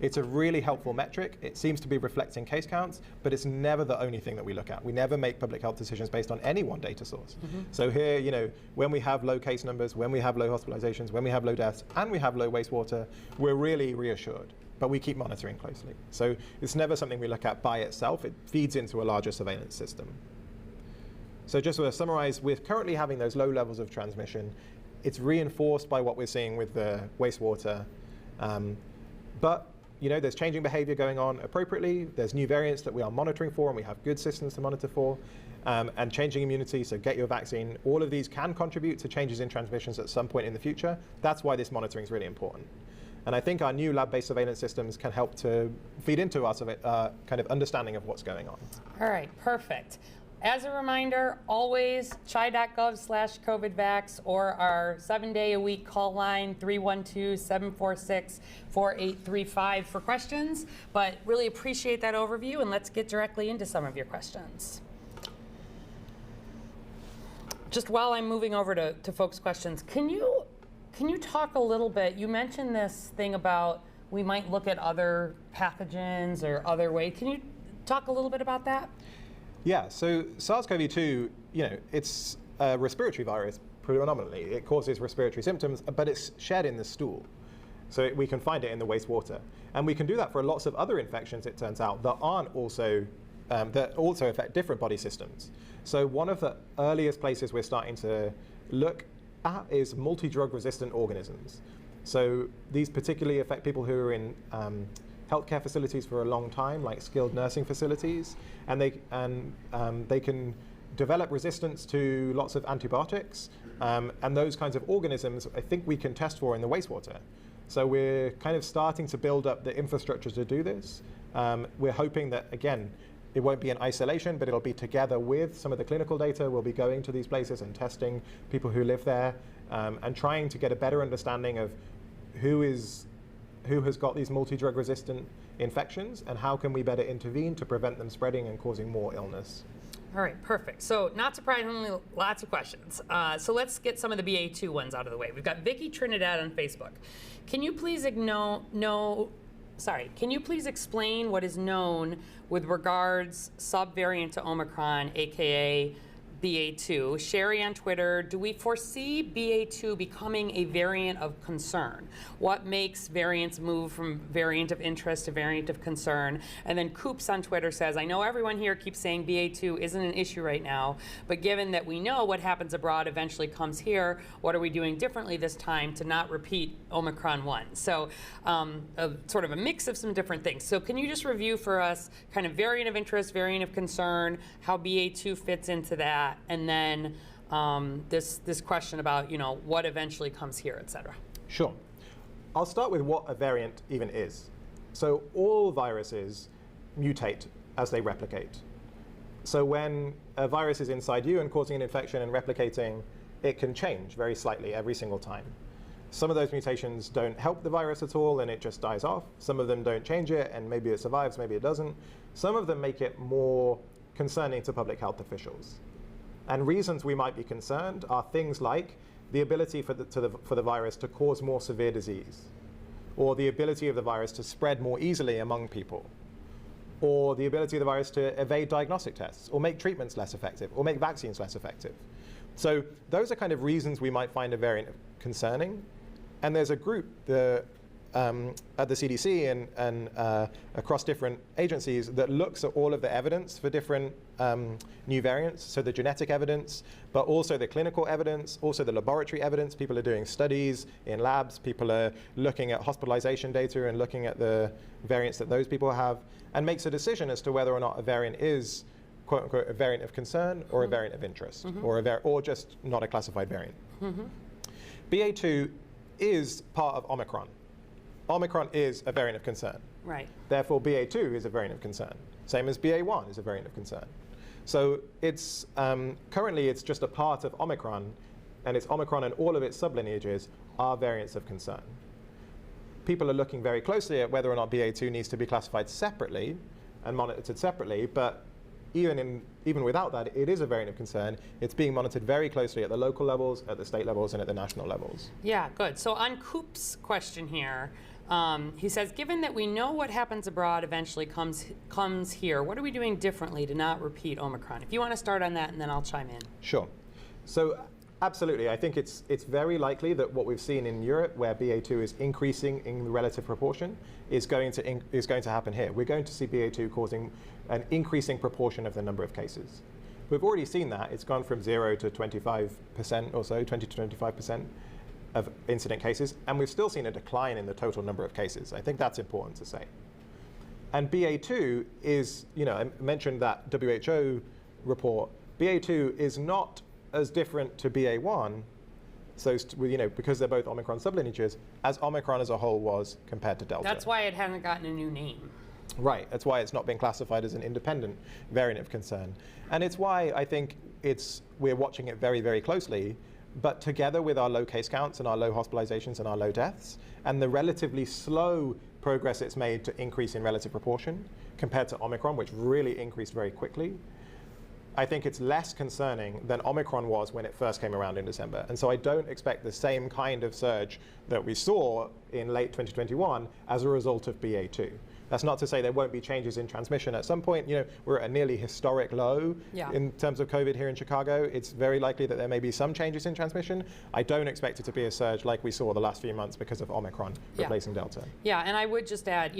It's a really helpful metric. It seems to be reflecting case counts, but it's never the only thing that we look at. We never make public health decisions based on any one data source. So here, when we have low case numbers, when we have low hospitalizations, when we have low deaths, and we have low wastewater, we're really reassured. But we keep monitoring closely. So it's never something we look at by itself. It feeds into a larger surveillance system. So just to summarize, we're currently having those low levels of transmission. It's reinforced by what we're seeing with the wastewater. But there's changing behavior going on appropriately. There's new variants that we are monitoring for, and we have good systems to monitor for. And changing immunity, so get your vaccine. All of these can contribute to changes in transmissions at some point in the future. That's why this monitoring is really important. And I think our new lab-based surveillance systems can help to feed into our kind of understanding of what's going on. All right, perfect. As a reminder, always chi.gov/COVIDvax or our 7-day-a-week call line, 312-746-4835 for questions. But really appreciate that overview, and let's get directly into some of your questions. Just while I'm moving over to folks' questions, can you talk a little bit, you mentioned this thing about we might look at other pathogens or other ways. Can you talk a little bit about that? Yeah, so SARS-CoV-2, it's a respiratory virus predominantly. It causes respiratory symptoms, but it's shed in the stool. So we can find it in the wastewater. And we can do that for lots of other infections, it turns out, that also affect different body systems. So one of the earliest places we're starting to look at is multi-drug resistant organisms. So these particularly affect people who are in healthcare facilities for a long time, like skilled nursing facilities, and they can develop resistance to lots of antibiotics, and those kinds of organisms I think we can test for in the wastewater. So we're kind of starting to build up the infrastructure to do this. We're hoping that, again, it won't be in isolation, but it'll be together with some of the clinical data. We'll be going to these places and testing people who live there, and trying to get a better understanding of who is who has got these multi-drug resistant infections, and how can we better intervene to prevent them spreading and causing more illness. All right, perfect. So not surprisingly, lots of questions. So let's get some of the BA2 ones out of the way. We've got Vicky Trinidad on Facebook. Can you please Can you please explain what is known with regards subvariant to Omicron, aka BA2? Sherry on Twitter, do we foresee BA2 becoming a variant of concern? What makes variants move from variant of interest to variant of concern? And then Coops on Twitter says, I know everyone here keeps saying BA2 isn't an issue right now, but given that we know what happens abroad eventually comes here, what are we doing differently this time to not repeat Omicron 1? So sort of a mix of some different things. So can you just review for us kind of variant of interest, variant of concern, how BA2 fits into that? And then this question about, what eventually comes here, et cetera. Sure. I'll start with what a variant even is. So all viruses mutate as they replicate. So when a virus is inside you and causing an infection and replicating, it can change very slightly every single time. Some of those mutations don't help the virus at all and it just dies off. Some of them don't change it and maybe it survives, maybe it doesn't. Some of them make it more concerning to public health officials. And reasons we might be concerned are things like the ability for the virus to cause more severe disease, or the ability of the virus to spread more easily among people, or the ability of the virus to evade diagnostic tests, or make treatments less effective, or make vaccines less effective. So those are kind of reasons we might find a variant concerning. And there's a group at the CDC and across different agencies that looks at all of the evidence for different new variants, so the genetic evidence, but also the clinical evidence, also the laboratory evidence. People are doing studies in labs, people are looking at hospitalization data and looking at the variants that those people have, and makes a decision as to whether or not a variant is, quote unquote, a variant of concern or a variant of interest, or just not a classified variant. BA2 is part of Omicron. Omicron is a variant of concern. Right. Therefore, BA2 is a variant of concern. Same as BA1 is a variant of concern. So it's currently it's just a part of Omicron, and it's Omicron and all of its sublineages are variants of concern. People are looking very closely at whether or not BA2 needs to be classified separately and monitored separately, but even without that, it is a variant of concern. It's being monitored very closely at the local levels, at the state levels, and at the national levels. Yeah, good. So on Coop's question here, he says, given that we know what happens abroad eventually comes here, what are we doing differently to not repeat Omicron? If you want to start on that, and then I'll chime in. Sure. So absolutely, I think it's very likely that what we've seen in Europe, where BA2 is increasing in the relative proportion, is going to happen here. We're going to see BA2 causing an increasing proportion of the number of cases. We've already seen that. It's gone from 0 to 25% or so, 20 to 25% of incident cases, and we've still seen a decline in the total number of cases. I think that's important to say. And BA2 is, I mentioned that WHO report. BA2 is not as different to BA1, so because they're both Omicron sublineages, as Omicron as a whole was compared to Delta. That's why it hasn't gotten a new name. Right, that's why it's not been classified as an independent variant of concern. And it's why I think we're watching it very, very closely, but together with our low case counts and our low hospitalizations and our low deaths, and the relatively slow progress it's made to increase in relative proportion compared to Omicron, which really increased very quickly, I think it's less concerning than Omicron was when it first came around in December. And so I don't expect the same kind of surge that we saw in late 2021 as a result of BA2. That's not to say there won't be changes in transmission at some point. We're at a nearly historic low in terms of COVID here in Chicago. It's very likely that there may be some changes in transmission. I don't expect it to be a surge like we saw the last few months because of Omicron replacing Delta. Yeah, and I would just add,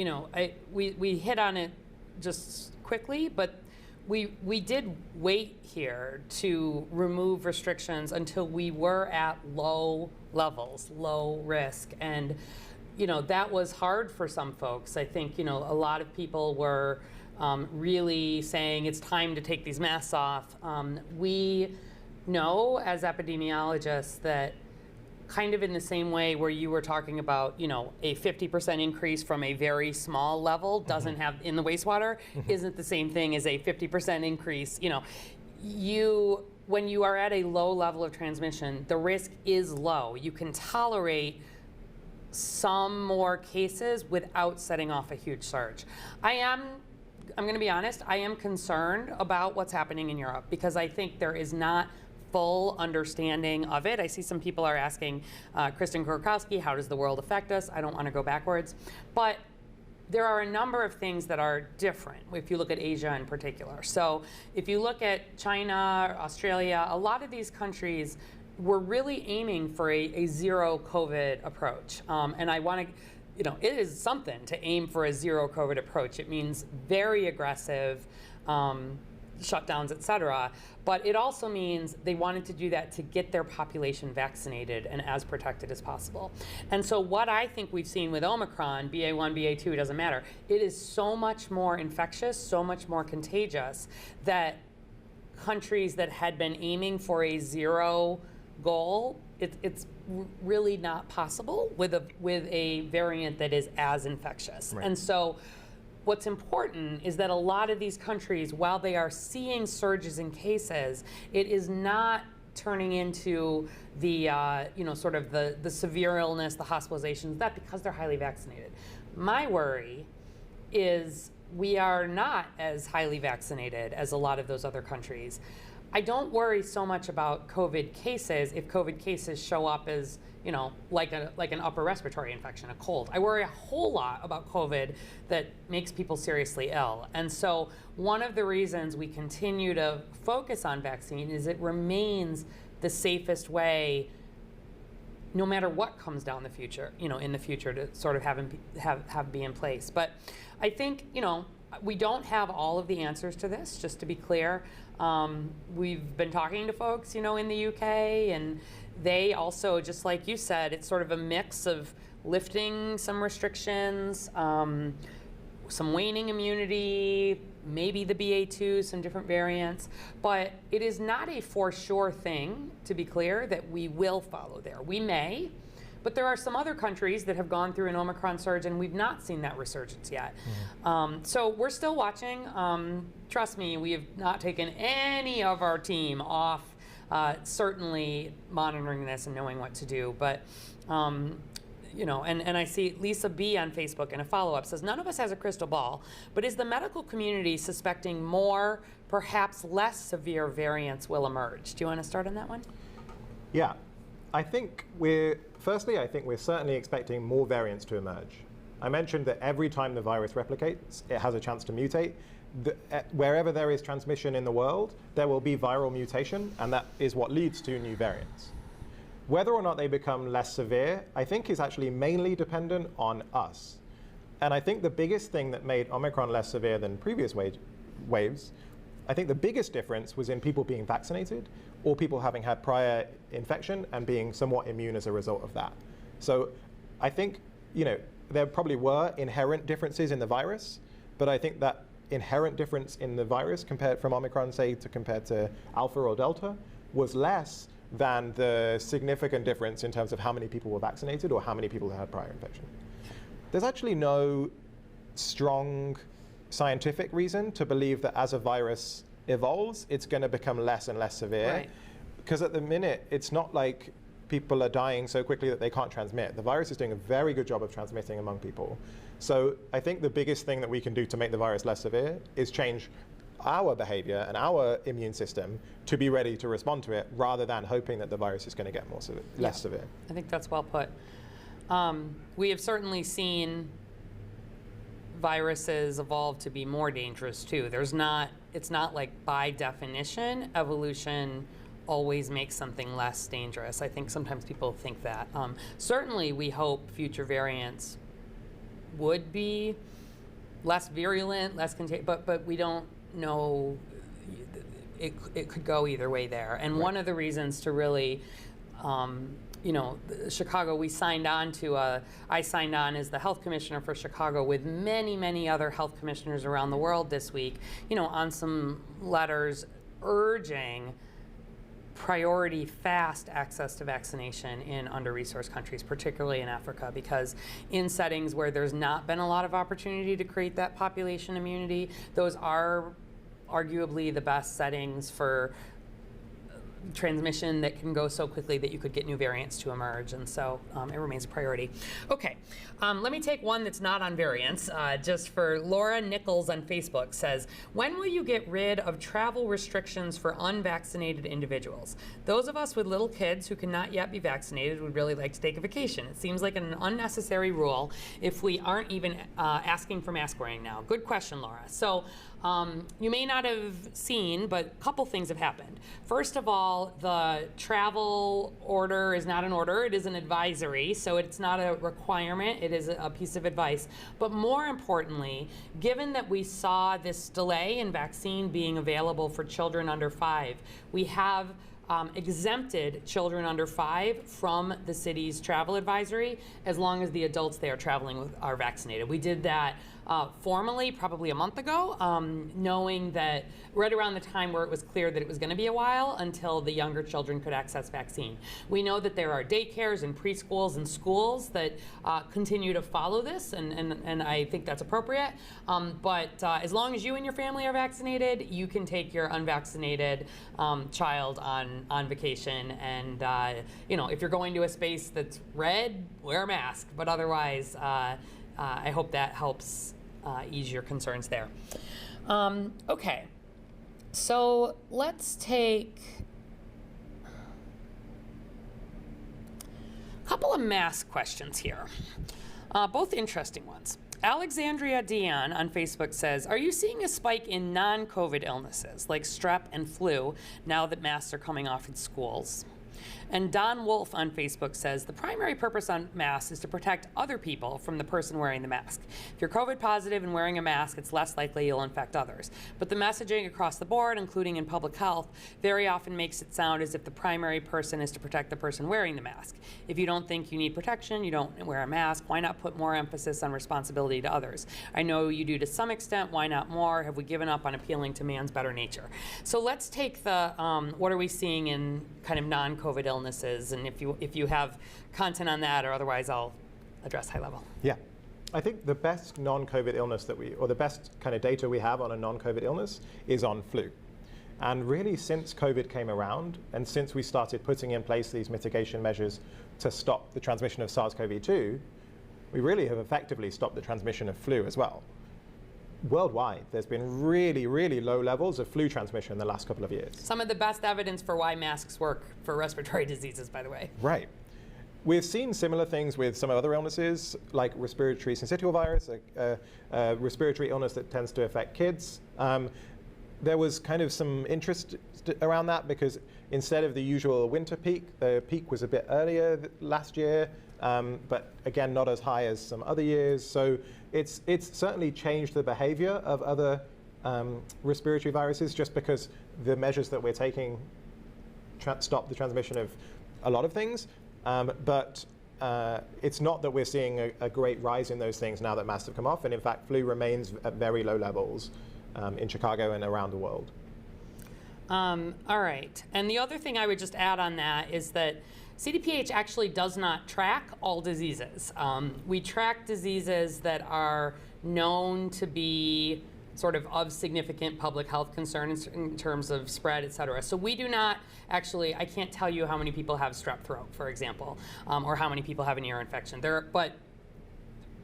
we hit on it just quickly, but we did wait here to remove restrictions until we were at low levels, low risk. And that was hard for some folks. I think, a lot of people were really saying it's time to take these masks off. We know as epidemiologists that kind of in the same way where you were talking about, a 50% increase from a very small level doesn't have in the wastewater isn't the same thing as a 50% increase. When you are at a low level of transmission, the risk is low. You can tolerate some more cases without setting off a huge surge. I'm going to be honest, I am concerned about what's happening in Europe because I think there is not full understanding of it. I see some people are asking Kristen Kurkowski, how does the world affect us? I don't want to go backwards. But there are a number of things that are different if you look at Asia in particular. So if you look at China, Australia, a lot of these countries were really aiming for a zero COVID approach. And I want to, it is something to aim for a zero COVID approach. It means very aggressive shutdowns, et cetera. But it also means they wanted to do that to get their population vaccinated and as protected as possible. And so what I think we've seen with Omicron, BA1, BA2, it doesn't matter, it is so much more infectious, so much more contagious that countries that had been aiming for a zero goal, it's really not possible with a variant that is as infectious. Right. And so what's important is that a lot of these countries, while they are seeing surges in cases, it is not turning into the sort of the severe illness, the hospitalizations, that because they're highly vaccinated. My worry is we are not as highly vaccinated as a lot of those other countries. I don't worry so much about COVID cases if COVID cases show up as, like an upper respiratory infection, a cold. I worry a whole lot about COVID that makes people seriously ill. And so one of the reasons we continue to focus on vaccine is it remains the safest way, no matter what comes down the future, in the future, to sort of have be in place. But I think, we don't have all of the answers to this, just to be clear. We've been talking to folks, in the UK, and they also, just like you said, it's sort of a mix of lifting some restrictions, some waning immunity, maybe the BA2, some different variants. But it is not a for sure thing, to be clear, that we will follow there. We may. But there are some other countries that have gone through an Omicron surge, and we've not seen that resurgence yet. So we're still watching. Trust me, we have not taken any of our team off, certainly monitoring this and knowing what to do. But, and I see Lisa B on Facebook in a follow-up says, none of us has a crystal ball, but is the medical community suspecting more, perhaps less severe variants will emerge? Do you want to start on that one? Yeah. I think we're certainly expecting more variants to emerge. I mentioned that every time the virus replicates, it has a chance to mutate. Wherever there is transmission in the world, there will be viral mutation, and that is what leads to new variants. Whether or not they become less severe, I think is actually mainly dependent on us. And I think the biggest thing that made Omicron less severe than previous waves, I think the biggest difference was in people being vaccinated or people having had prior infection and being somewhat immune as a result of that. So I think, there probably were inherent differences in the virus, but I think that inherent difference in the virus compared from Omicron, compared to Alpha or Delta, was less than the significant difference in terms of how many people were vaccinated or how many people had prior infection. There's actually no strong scientific reason to believe that as a virus evolves, it's going to become less and less severe. Right. Because at the minute, it's not like people are dying so quickly that they can't transmit. The virus is doing a very good job of transmitting among people. So I think the biggest thing that we can do to make the virus less severe is change our behavior and our immune system to be ready to respond to it, rather than hoping that the virus is going to get less severe. I think that's well put. We have certainly seen viruses evolve to be more dangerous too. It's not like by definition evolution always makes something less dangerous. I think sometimes people think that. Certainly we hope future variants would be less virulent, less contagious, but we don't know. It could go either way there. And one of the reasons to really Chicago, I signed on as the health commissioner for Chicago with many, many other health commissioners around the world this week, on some letters urging priority fast access to vaccination in under-resourced countries, particularly in Africa, because in settings where there's not been a lot of opportunity to create that population immunity, those are arguably the best settings for transmission that can go so quickly that you could get new variants to emerge, and so it remains a priority. Okay, let me take one that's not on variants, just for Laura Nichols on Facebook says, when will you get rid of travel restrictions for unvaccinated individuals? Those of us with little kids who cannot yet be vaccinated would really like to take a vacation. It seems like an unnecessary rule if we aren't even asking for mask wearing now. Good question, Laura. So you may not have seen, but a couple things have happened. First of all, the travel order is not an order, it is an advisory, so it's not a requirement, it is a piece of advice. But more importantly, given that we saw this delay in vaccine being available for children under 5, we have exempted children under 5 from the city's travel advisory as long as the adults they are traveling with are vaccinated. We did that formally probably a month ago, knowing that right around the time where it was clear that it was going to be a while until the younger children could access vaccine. We know that there are daycares and preschools and schools that continue to follow this, and I think that's appropriate. But as long as you and your family are vaccinated, you can take your unvaccinated child on vacation. And if you're going to a space that's red, wear a mask. But otherwise, I hope that helps ease your concerns there. Okay, so let's take a couple of mask questions here, both interesting ones. Alexandria Dion on Facebook says, are you seeing a spike in non-COVID illnesses like strep and flu now that masks are coming off in schools? And Don Wolf on Facebook says, the primary purpose on masks is to protect other people from the person wearing the mask. If you're COVID positive and wearing a mask, it's less likely you'll infect others. But the messaging across the board, including in public health, very often makes it sound as if the primary person is to protect the person wearing the mask. If you don't think you need protection, you don't wear a mask, why not put more emphasis on responsibility to others? I know you do to some extent, why not more? Have we given up on appealing to man's better nature? So let's take the, what are we seeing in kind of non-COVID illnesses, and if you have content on that, or otherwise I'll address high level. Yeah. I think the best non-COVID illness or the best kind of data we have on a non-COVID illness is on flu. And really, since COVID came around, and since we started putting in place these mitigation measures to stop the transmission of SARS-CoV-2, we really have effectively stopped the transmission of flu as well. Worldwide, there's been really, really low levels of flu transmission in the last couple of years. Some of the best evidence for why masks work for respiratory diseases, by the way. Right. We've seen similar things with some other illnesses, like respiratory syncytial virus, a respiratory illness that tends to affect kids. There was kind of some interest around that because instead of the usual winter peak, the peak was a bit earlier last year, but again, not as high as some other years. So it's certainly changed the behavior of other respiratory viruses just because the measures that we're taking stop the transmission of a lot of things. But it's not that we're seeing a great rise in those things now that masks have come off. And in fact, flu remains at very low levels in Chicago and around the world. All right. And the other thing I would just add on that is that CDPH actually does not track all diseases. We track diseases that are known to be sort of significant public health concern in terms of spread, et cetera. So we do not actually, I can't tell you how many people have strep throat, for example, or how many people have an ear infection. But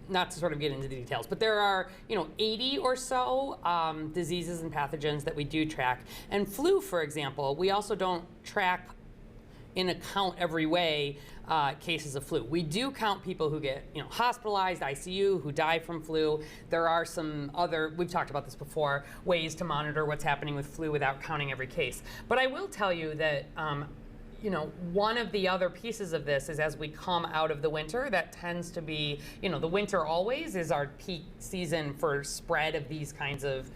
not to sort of get into the details, but there are 80 or so diseases and pathogens that we do track. And flu, for example, we also don't track in a count every way cases of flu. We do count people who get hospitalized, ICU, who die from flu. There are some other, we've talked about this before, ways to monitor what's happening with flu without counting every case. But I will tell you that one of the other pieces of this is as we come out of the winter, that tends to be, the winter always is our peak season for spread of these kinds of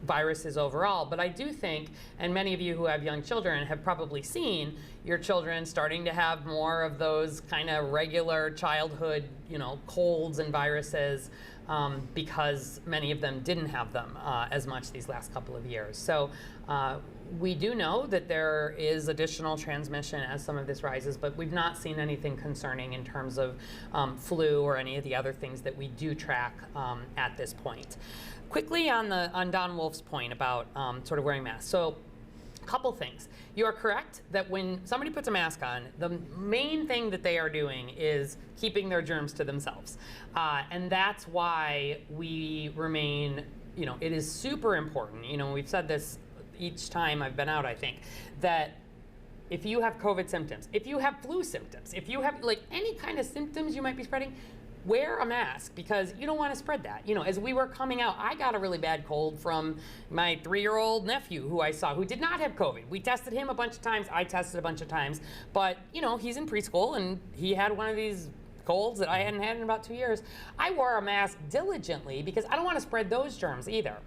viruses overall. But I do think, and many of you who have young children have probably seen your children starting to have more of those kind of regular childhood, colds and viruses because many of them didn't have them as much these last couple of years. So we do know that there is additional transmission as some of this rises, but we've not seen anything concerning in terms of flu or any of the other things that we do track at this point. Quickly on Don Wolf's point about sort of wearing masks. So a couple things. You are correct that when somebody puts a mask on, the main thing that they are doing is keeping their germs to themselves. And that's why we remain, it is super important. We've said this each time I've been out, I think, that if you have COVID symptoms, if you have flu symptoms, if you have like any kind of symptoms you might be spreading, wear a mask because you don't want to spread that. As we were coming out, I got a really bad cold from my 3-year-old nephew who I saw who did not have COVID. We tested him a bunch of times. I tested a bunch of times. But, he's in preschool and he had one of these colds that I hadn't had in about 2 years. I wore a mask diligently because I don't want to spread those germs either.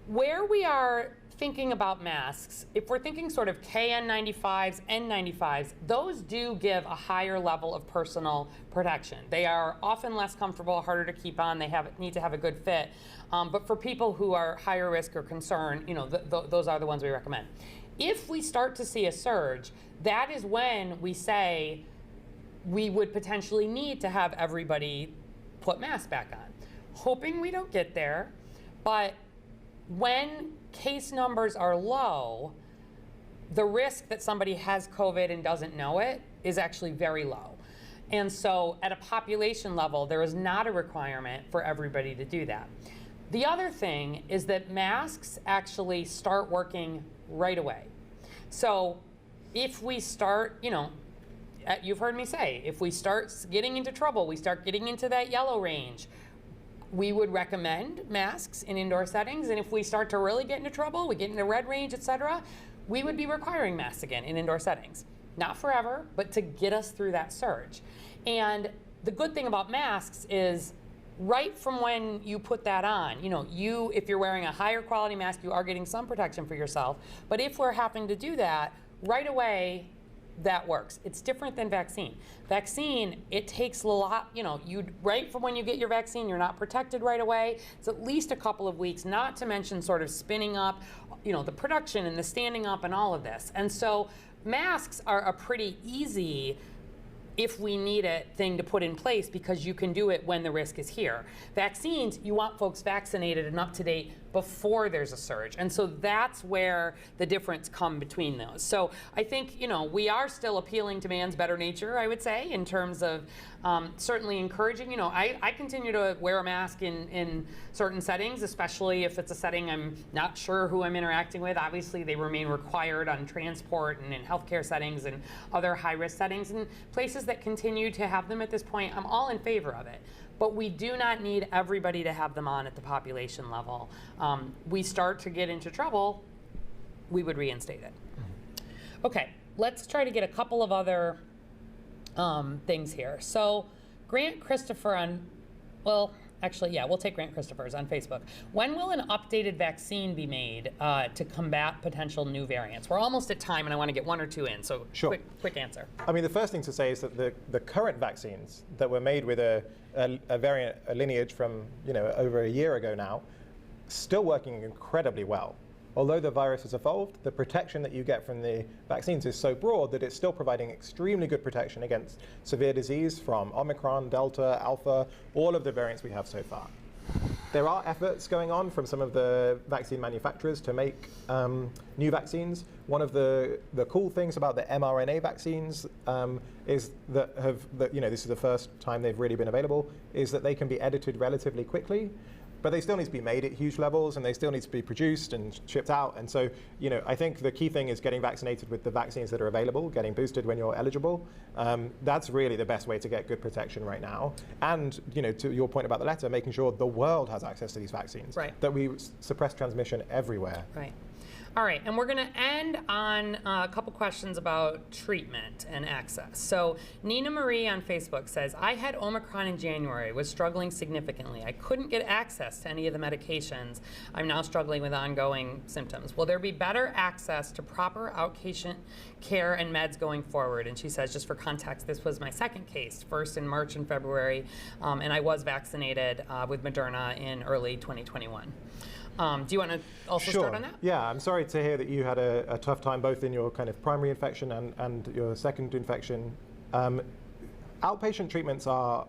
Where we are thinking about masks, if we're thinking sort of KN95s, N95s, those do give a higher level of personal protection. They are often less comfortable, harder to keep on. They need to have a good fit. But for people who are higher risk or concerned, those are the ones we recommend. If we start to see a surge, that is when we say we would potentially need to have everybody put masks back on. Hoping we don't get there, but when case numbers are low, the risk that somebody has COVID and doesn't know it is actually very low. And so at a population level, there is not a requirement for everybody to do that. The other thing is that masks actually start working right away. So if we start, you've heard me say, if we start getting into trouble, we start getting into that yellow range, we would recommend masks in indoor settings, and if we start to really get into trouble, we get into red range, et cetera, we would be requiring masks again in indoor settings. Not forever, but to get us through that surge. And the good thing about masks is right from when you put that on, if you're wearing a higher quality mask, you are getting some protection for yourself, but if we're having to do that, right away, that works. It's different than vaccine. Vaccine, it takes a lot, right from when you get your vaccine, you're not protected right away. It's at least a couple of weeks, not to mention sort of spinning up, the production and the standing up and all of this. And so masks are a pretty easy, if we need it, thing to put in place because you can do it when the risk is here. Vaccines, you want folks vaccinated and up to date before there's a surge. And so that's where the difference come between those. So I think, we are still appealing to man's better nature, I would say, in terms of certainly encouraging. I continue to wear a mask in certain settings, especially if it's a setting I'm not sure who I'm interacting with. Obviously, they remain required on transport and in healthcare settings and other high-risk settings and places that continue to have them at this point. I'm all in favor of it. But we do not need everybody to have them on at the population level. We start to get into trouble, we would reinstate it. Okay, let's try to get a couple of other things here. So Grant Christopher we'll take Grant Christopher's on Facebook. When will an updated vaccine be made to combat potential new variants? We're almost at time and I want to get one or two in, so sure. Quick answer. I mean, the first thing to say is that the current vaccines that were made with a variant, a lineage from over a year ago now, still working incredibly well. Although the virus has evolved, the protection that you get from the vaccines is so broad that it's still providing extremely good protection against severe disease from Omicron, Delta, Alpha, all of the variants we have so far. There are efforts going on from some of the vaccine manufacturers to make new vaccines. One of the cool things about the mRNA vaccines is that this is the first time they've really been available, is that they can be edited relatively quickly. But they still need to be made at huge levels, and they still need to be produced and shipped out. And so, I think the key thing is getting vaccinated with the vaccines that are available, getting boosted when you're eligible. That's really the best way to get good protection right now. And, to your point about the letter, making sure the world has access to these vaccines. Right. That we suppress transmission everywhere. Right. All right, and we're going to end on a couple questions about treatment and access. So Nina Marie on Facebook says, I had Omicron in January, was struggling significantly. I couldn't get access to any of the medications. I'm now struggling with ongoing symptoms. Will there be better access to proper outpatient care and meds going forward? And she says, just for context, this was my second case, first in March and February, and I was vaccinated with Moderna in early 2021. Do you want to also start on that? Yeah, I'm sorry to hear that you had a tough time both in your kind of primary infection and your second infection. Outpatient treatments are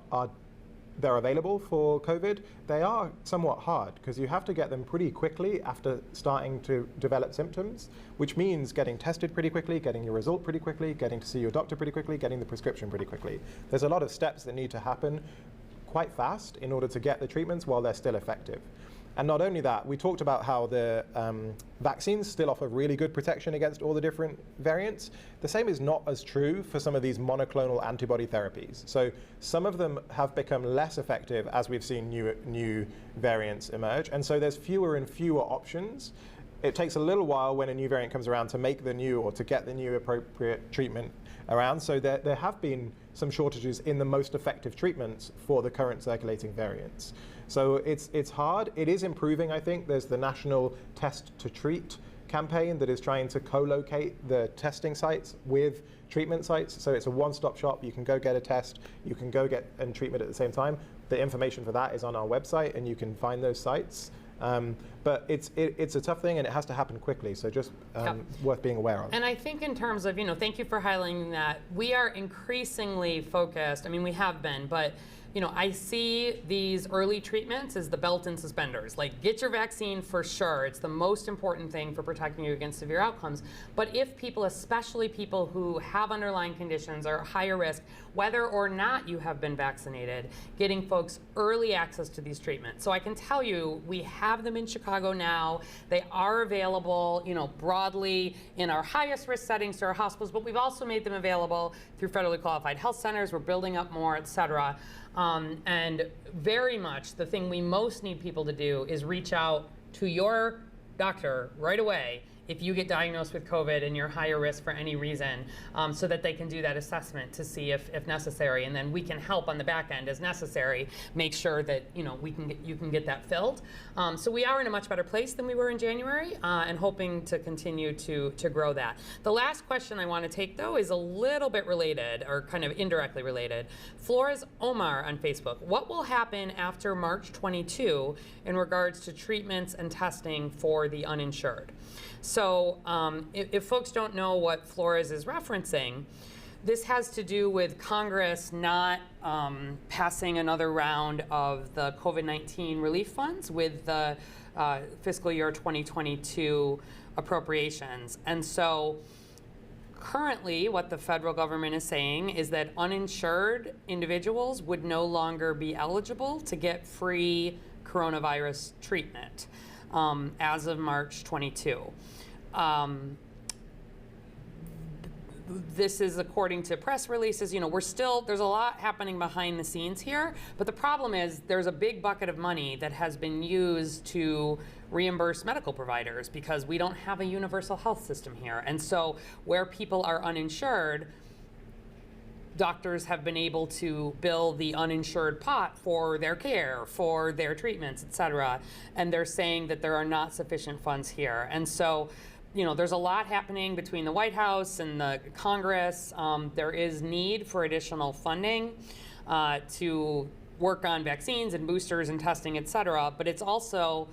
they're available for COVID, they are somewhat hard because you have to get them pretty quickly after starting to develop symptoms, which means getting tested pretty quickly, getting your result pretty quickly, getting to see your doctor pretty quickly, getting the prescription pretty quickly. There's a lot of steps that need to happen quite fast in order to get the treatments while they're still effective. And not only that, we talked about how the vaccines still offer really good protection against all the different variants. The same is not as true for some of these monoclonal antibody therapies. So some of them have become less effective as we've seen new variants emerge. And so there's fewer and fewer options. It takes a little while when a new variant comes around to make the new or to get the new appropriate treatment around. So there have been some shortages in the most effective treatments for the current circulating variants. So it's hard. It is improving, I think. There's the National Test to Treat campaign that is trying to co-locate the testing sites with treatment sites. So it's a one-stop shop. You can go get a test. You can go get treatment at the same time. The information for that is on our website, and you can find those sites. But it's a tough thing, and it has to happen quickly. So just worth being aware of. And I think in terms of, thank you for highlighting that. We are increasingly focused. I mean, we have been, but I see these early treatments as the belt and suspenders. Like, get your vaccine for sure. It's the most important thing for protecting you against severe outcomes. But if people, especially people who have underlying conditions, are higher risk, whether or not you have been vaccinated, getting folks early access to these treatments. So I can tell you, we have them in Chicago now. They are available, broadly in our highest risk settings to our hospitals, but we've also made them available through federally qualified health centers. We're building up more, et cetera. And very much the thing we most need people to do is reach out to your doctor right away if you get diagnosed with COVID and you're higher risk for any reason, so that they can do that assessment to see if necessary, and then we can help on the back end as necessary, make sure that you can get that filled. So we are in a much better place than we were in January, and hoping to continue to grow that. The last question I want to take, though, is a little bit related, or kind of indirectly related. Flores Omar on Facebook: what will happen after March 22 in regards to treatments and testing for the uninsured? So if folks don't know what Flores is referencing, this has to do with Congress not passing another round of the COVID-19 relief funds with the fiscal year 2022 appropriations. And so currently what the federal government is saying is that uninsured individuals would no longer be eligible to get free coronavirus treatment as of March 22. This is according to press releases. There's a lot happening behind the scenes here, but the problem is there's a big bucket of money that has been used to reimburse medical providers because we don't have a universal health system here. And so where people are uninsured, doctors have been able to bill the uninsured pot for their care, for their treatments, et cetera. And they're saying that there are not sufficient funds here. And so, there's a lot happening between the White House and the Congress. There is need for additional funding to work on vaccines and boosters and testing, et cetera. But it's also,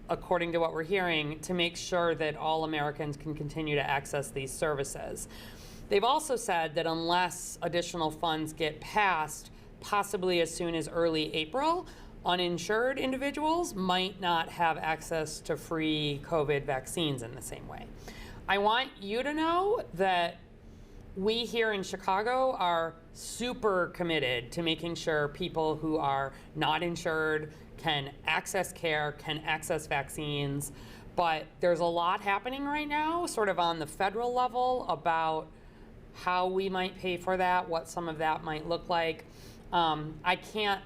according to what we're hearing, to make sure that all Americans can continue to access these services. They've also said that unless additional funds get passed, possibly as soon as early April, uninsured individuals might not have access to free COVID vaccines in the same way. I want you to know that we here in Chicago are super committed to making sure people who are not insured can access care, can access vaccines. But there's a lot happening right now, sort of on the federal level, about how we might pay for that, what some of that might look like. I can't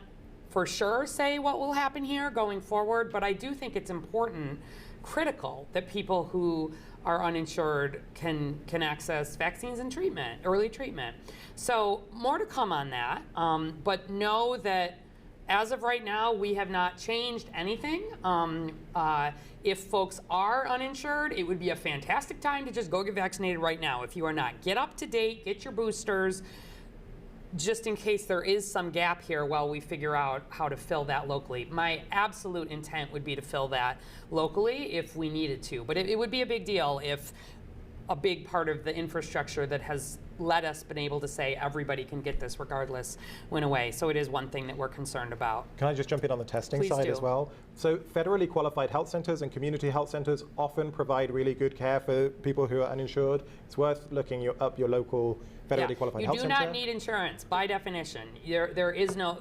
for sure say what will happen here going forward, but I do think it's important, critical, that people who are uninsured can access vaccines and treatment, early treatment. So more to come on that, but know that as of right now, we have not changed anything. If folks are uninsured, it would be a fantastic time to just go get vaccinated right now. If you are not, get up to date, get your boosters, just in case there is some gap here while we figure out how to fill that locally. My absolute intent would be to fill that locally if we needed to, but it would be a big deal if a big part of the infrastructure that has let us been able to say everybody can get this regardless went away. So it is one thing that we're concerned about. Can I just jump in on the testing Please side do. as well? So federally qualified health centers and community health centers often provide really good care for people who are uninsured. It's worth looking up your local federally qualified health You center. do not need insurance by definition. There is no,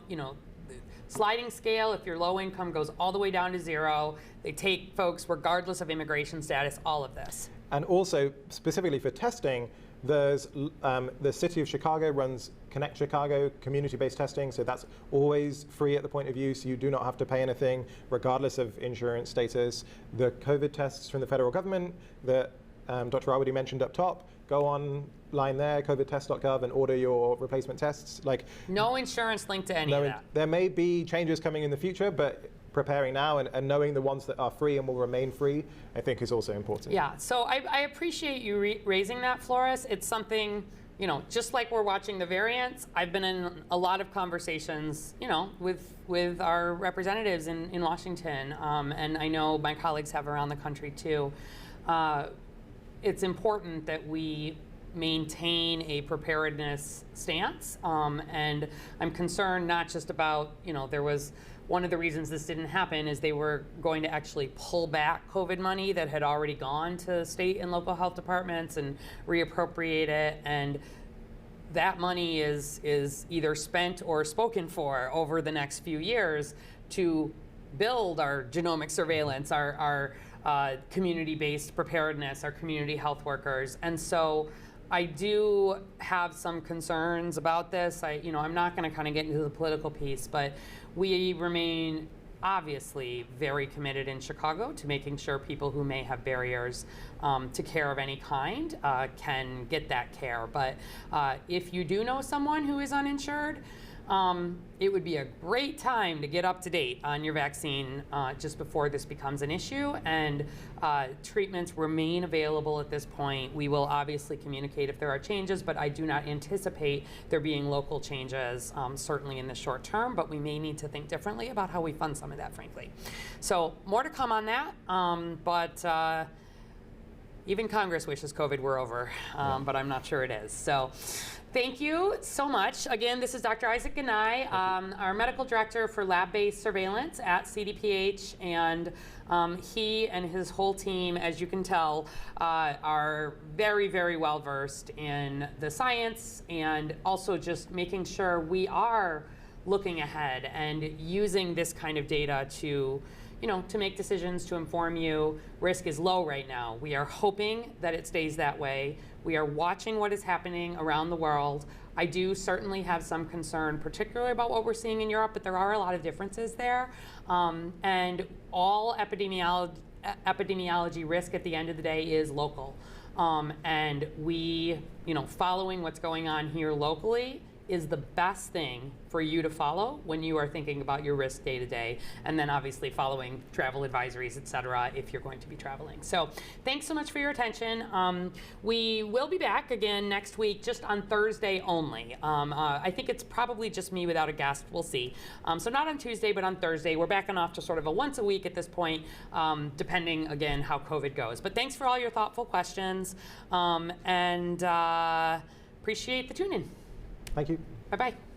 sliding scale. If you're low income, goes all the way down to 0. They take folks regardless of immigration status, all of this. And also, specifically for testing, there's the city of Chicago runs Connect Chicago community-based testing, so that's always free at the point of use. You do not have to pay anything, regardless of insurance status. The COVID tests from the federal government that Dr. Awadi mentioned up top, go online there, covidtest.gov, and order your replacement tests. No insurance linked to any of that. There may be changes coming in the future, but preparing now and knowing the ones that are free and will remain free, I think is also important. Yeah, so I appreciate you raising that, Flores. It's something, just like we're watching the variants, I've been in a lot of conversations, with our representatives in Washington, and I know my colleagues have around the country too. It's important that we maintain a preparedness stance, and I'm concerned not just about, there was one of the reasons this didn't happen is they were going to actually pull back COVID money that had already gone to state and local health departments and reappropriate it, and that money is either spent or spoken for over the next few years to build our genomic surveillance, our community-based preparedness, our community health workers. And so I do have some concerns about this. I'm not going to kind of get into the political piece, but we remain obviously very committed in Chicago to making sure people who may have barriers to care of any kind can get that care. But if you do know someone who is uninsured, it would be a great time to get up to date on your vaccine just before this becomes an issue, and treatments remain available at this point. We will obviously communicate if there are changes, but I do not anticipate there being local changes, certainly in the short term, but we may need to think differently about how we fund some of that, frankly. So more to come on that, but even Congress wishes COVID were over, but I'm not sure it is. So thank you so much. Again, this is Dr. Isaac Ganai, our medical director for lab-based surveillance at CDPH, and he and his whole team, as you can tell, are very, very well versed in the science and also just making sure we are looking ahead and using this kind of data to make decisions, to inform you. Risk is low right now. We are hoping that it stays that way. We are watching what is happening around the world. I do certainly have some concern, particularly about what we're seeing in Europe, but there are a lot of differences there. And all epidemiology risk at the end of the day is local. And we, following what's going on here locally is the best thing for you to follow when you are thinking about your risk day to day, and then obviously following travel advisories, et cetera, if you're going to be traveling. So thanks so much for your attention. We will be back again next week, just on Thursday only. I think it's probably just me without a guest, we'll see. So not on Tuesday, but on Thursday. We're backing off to sort of a once a week at this point, depending again how COVID goes. But thanks for all your thoughtful questions, and appreciate the tune in. Thank you. Bye-bye.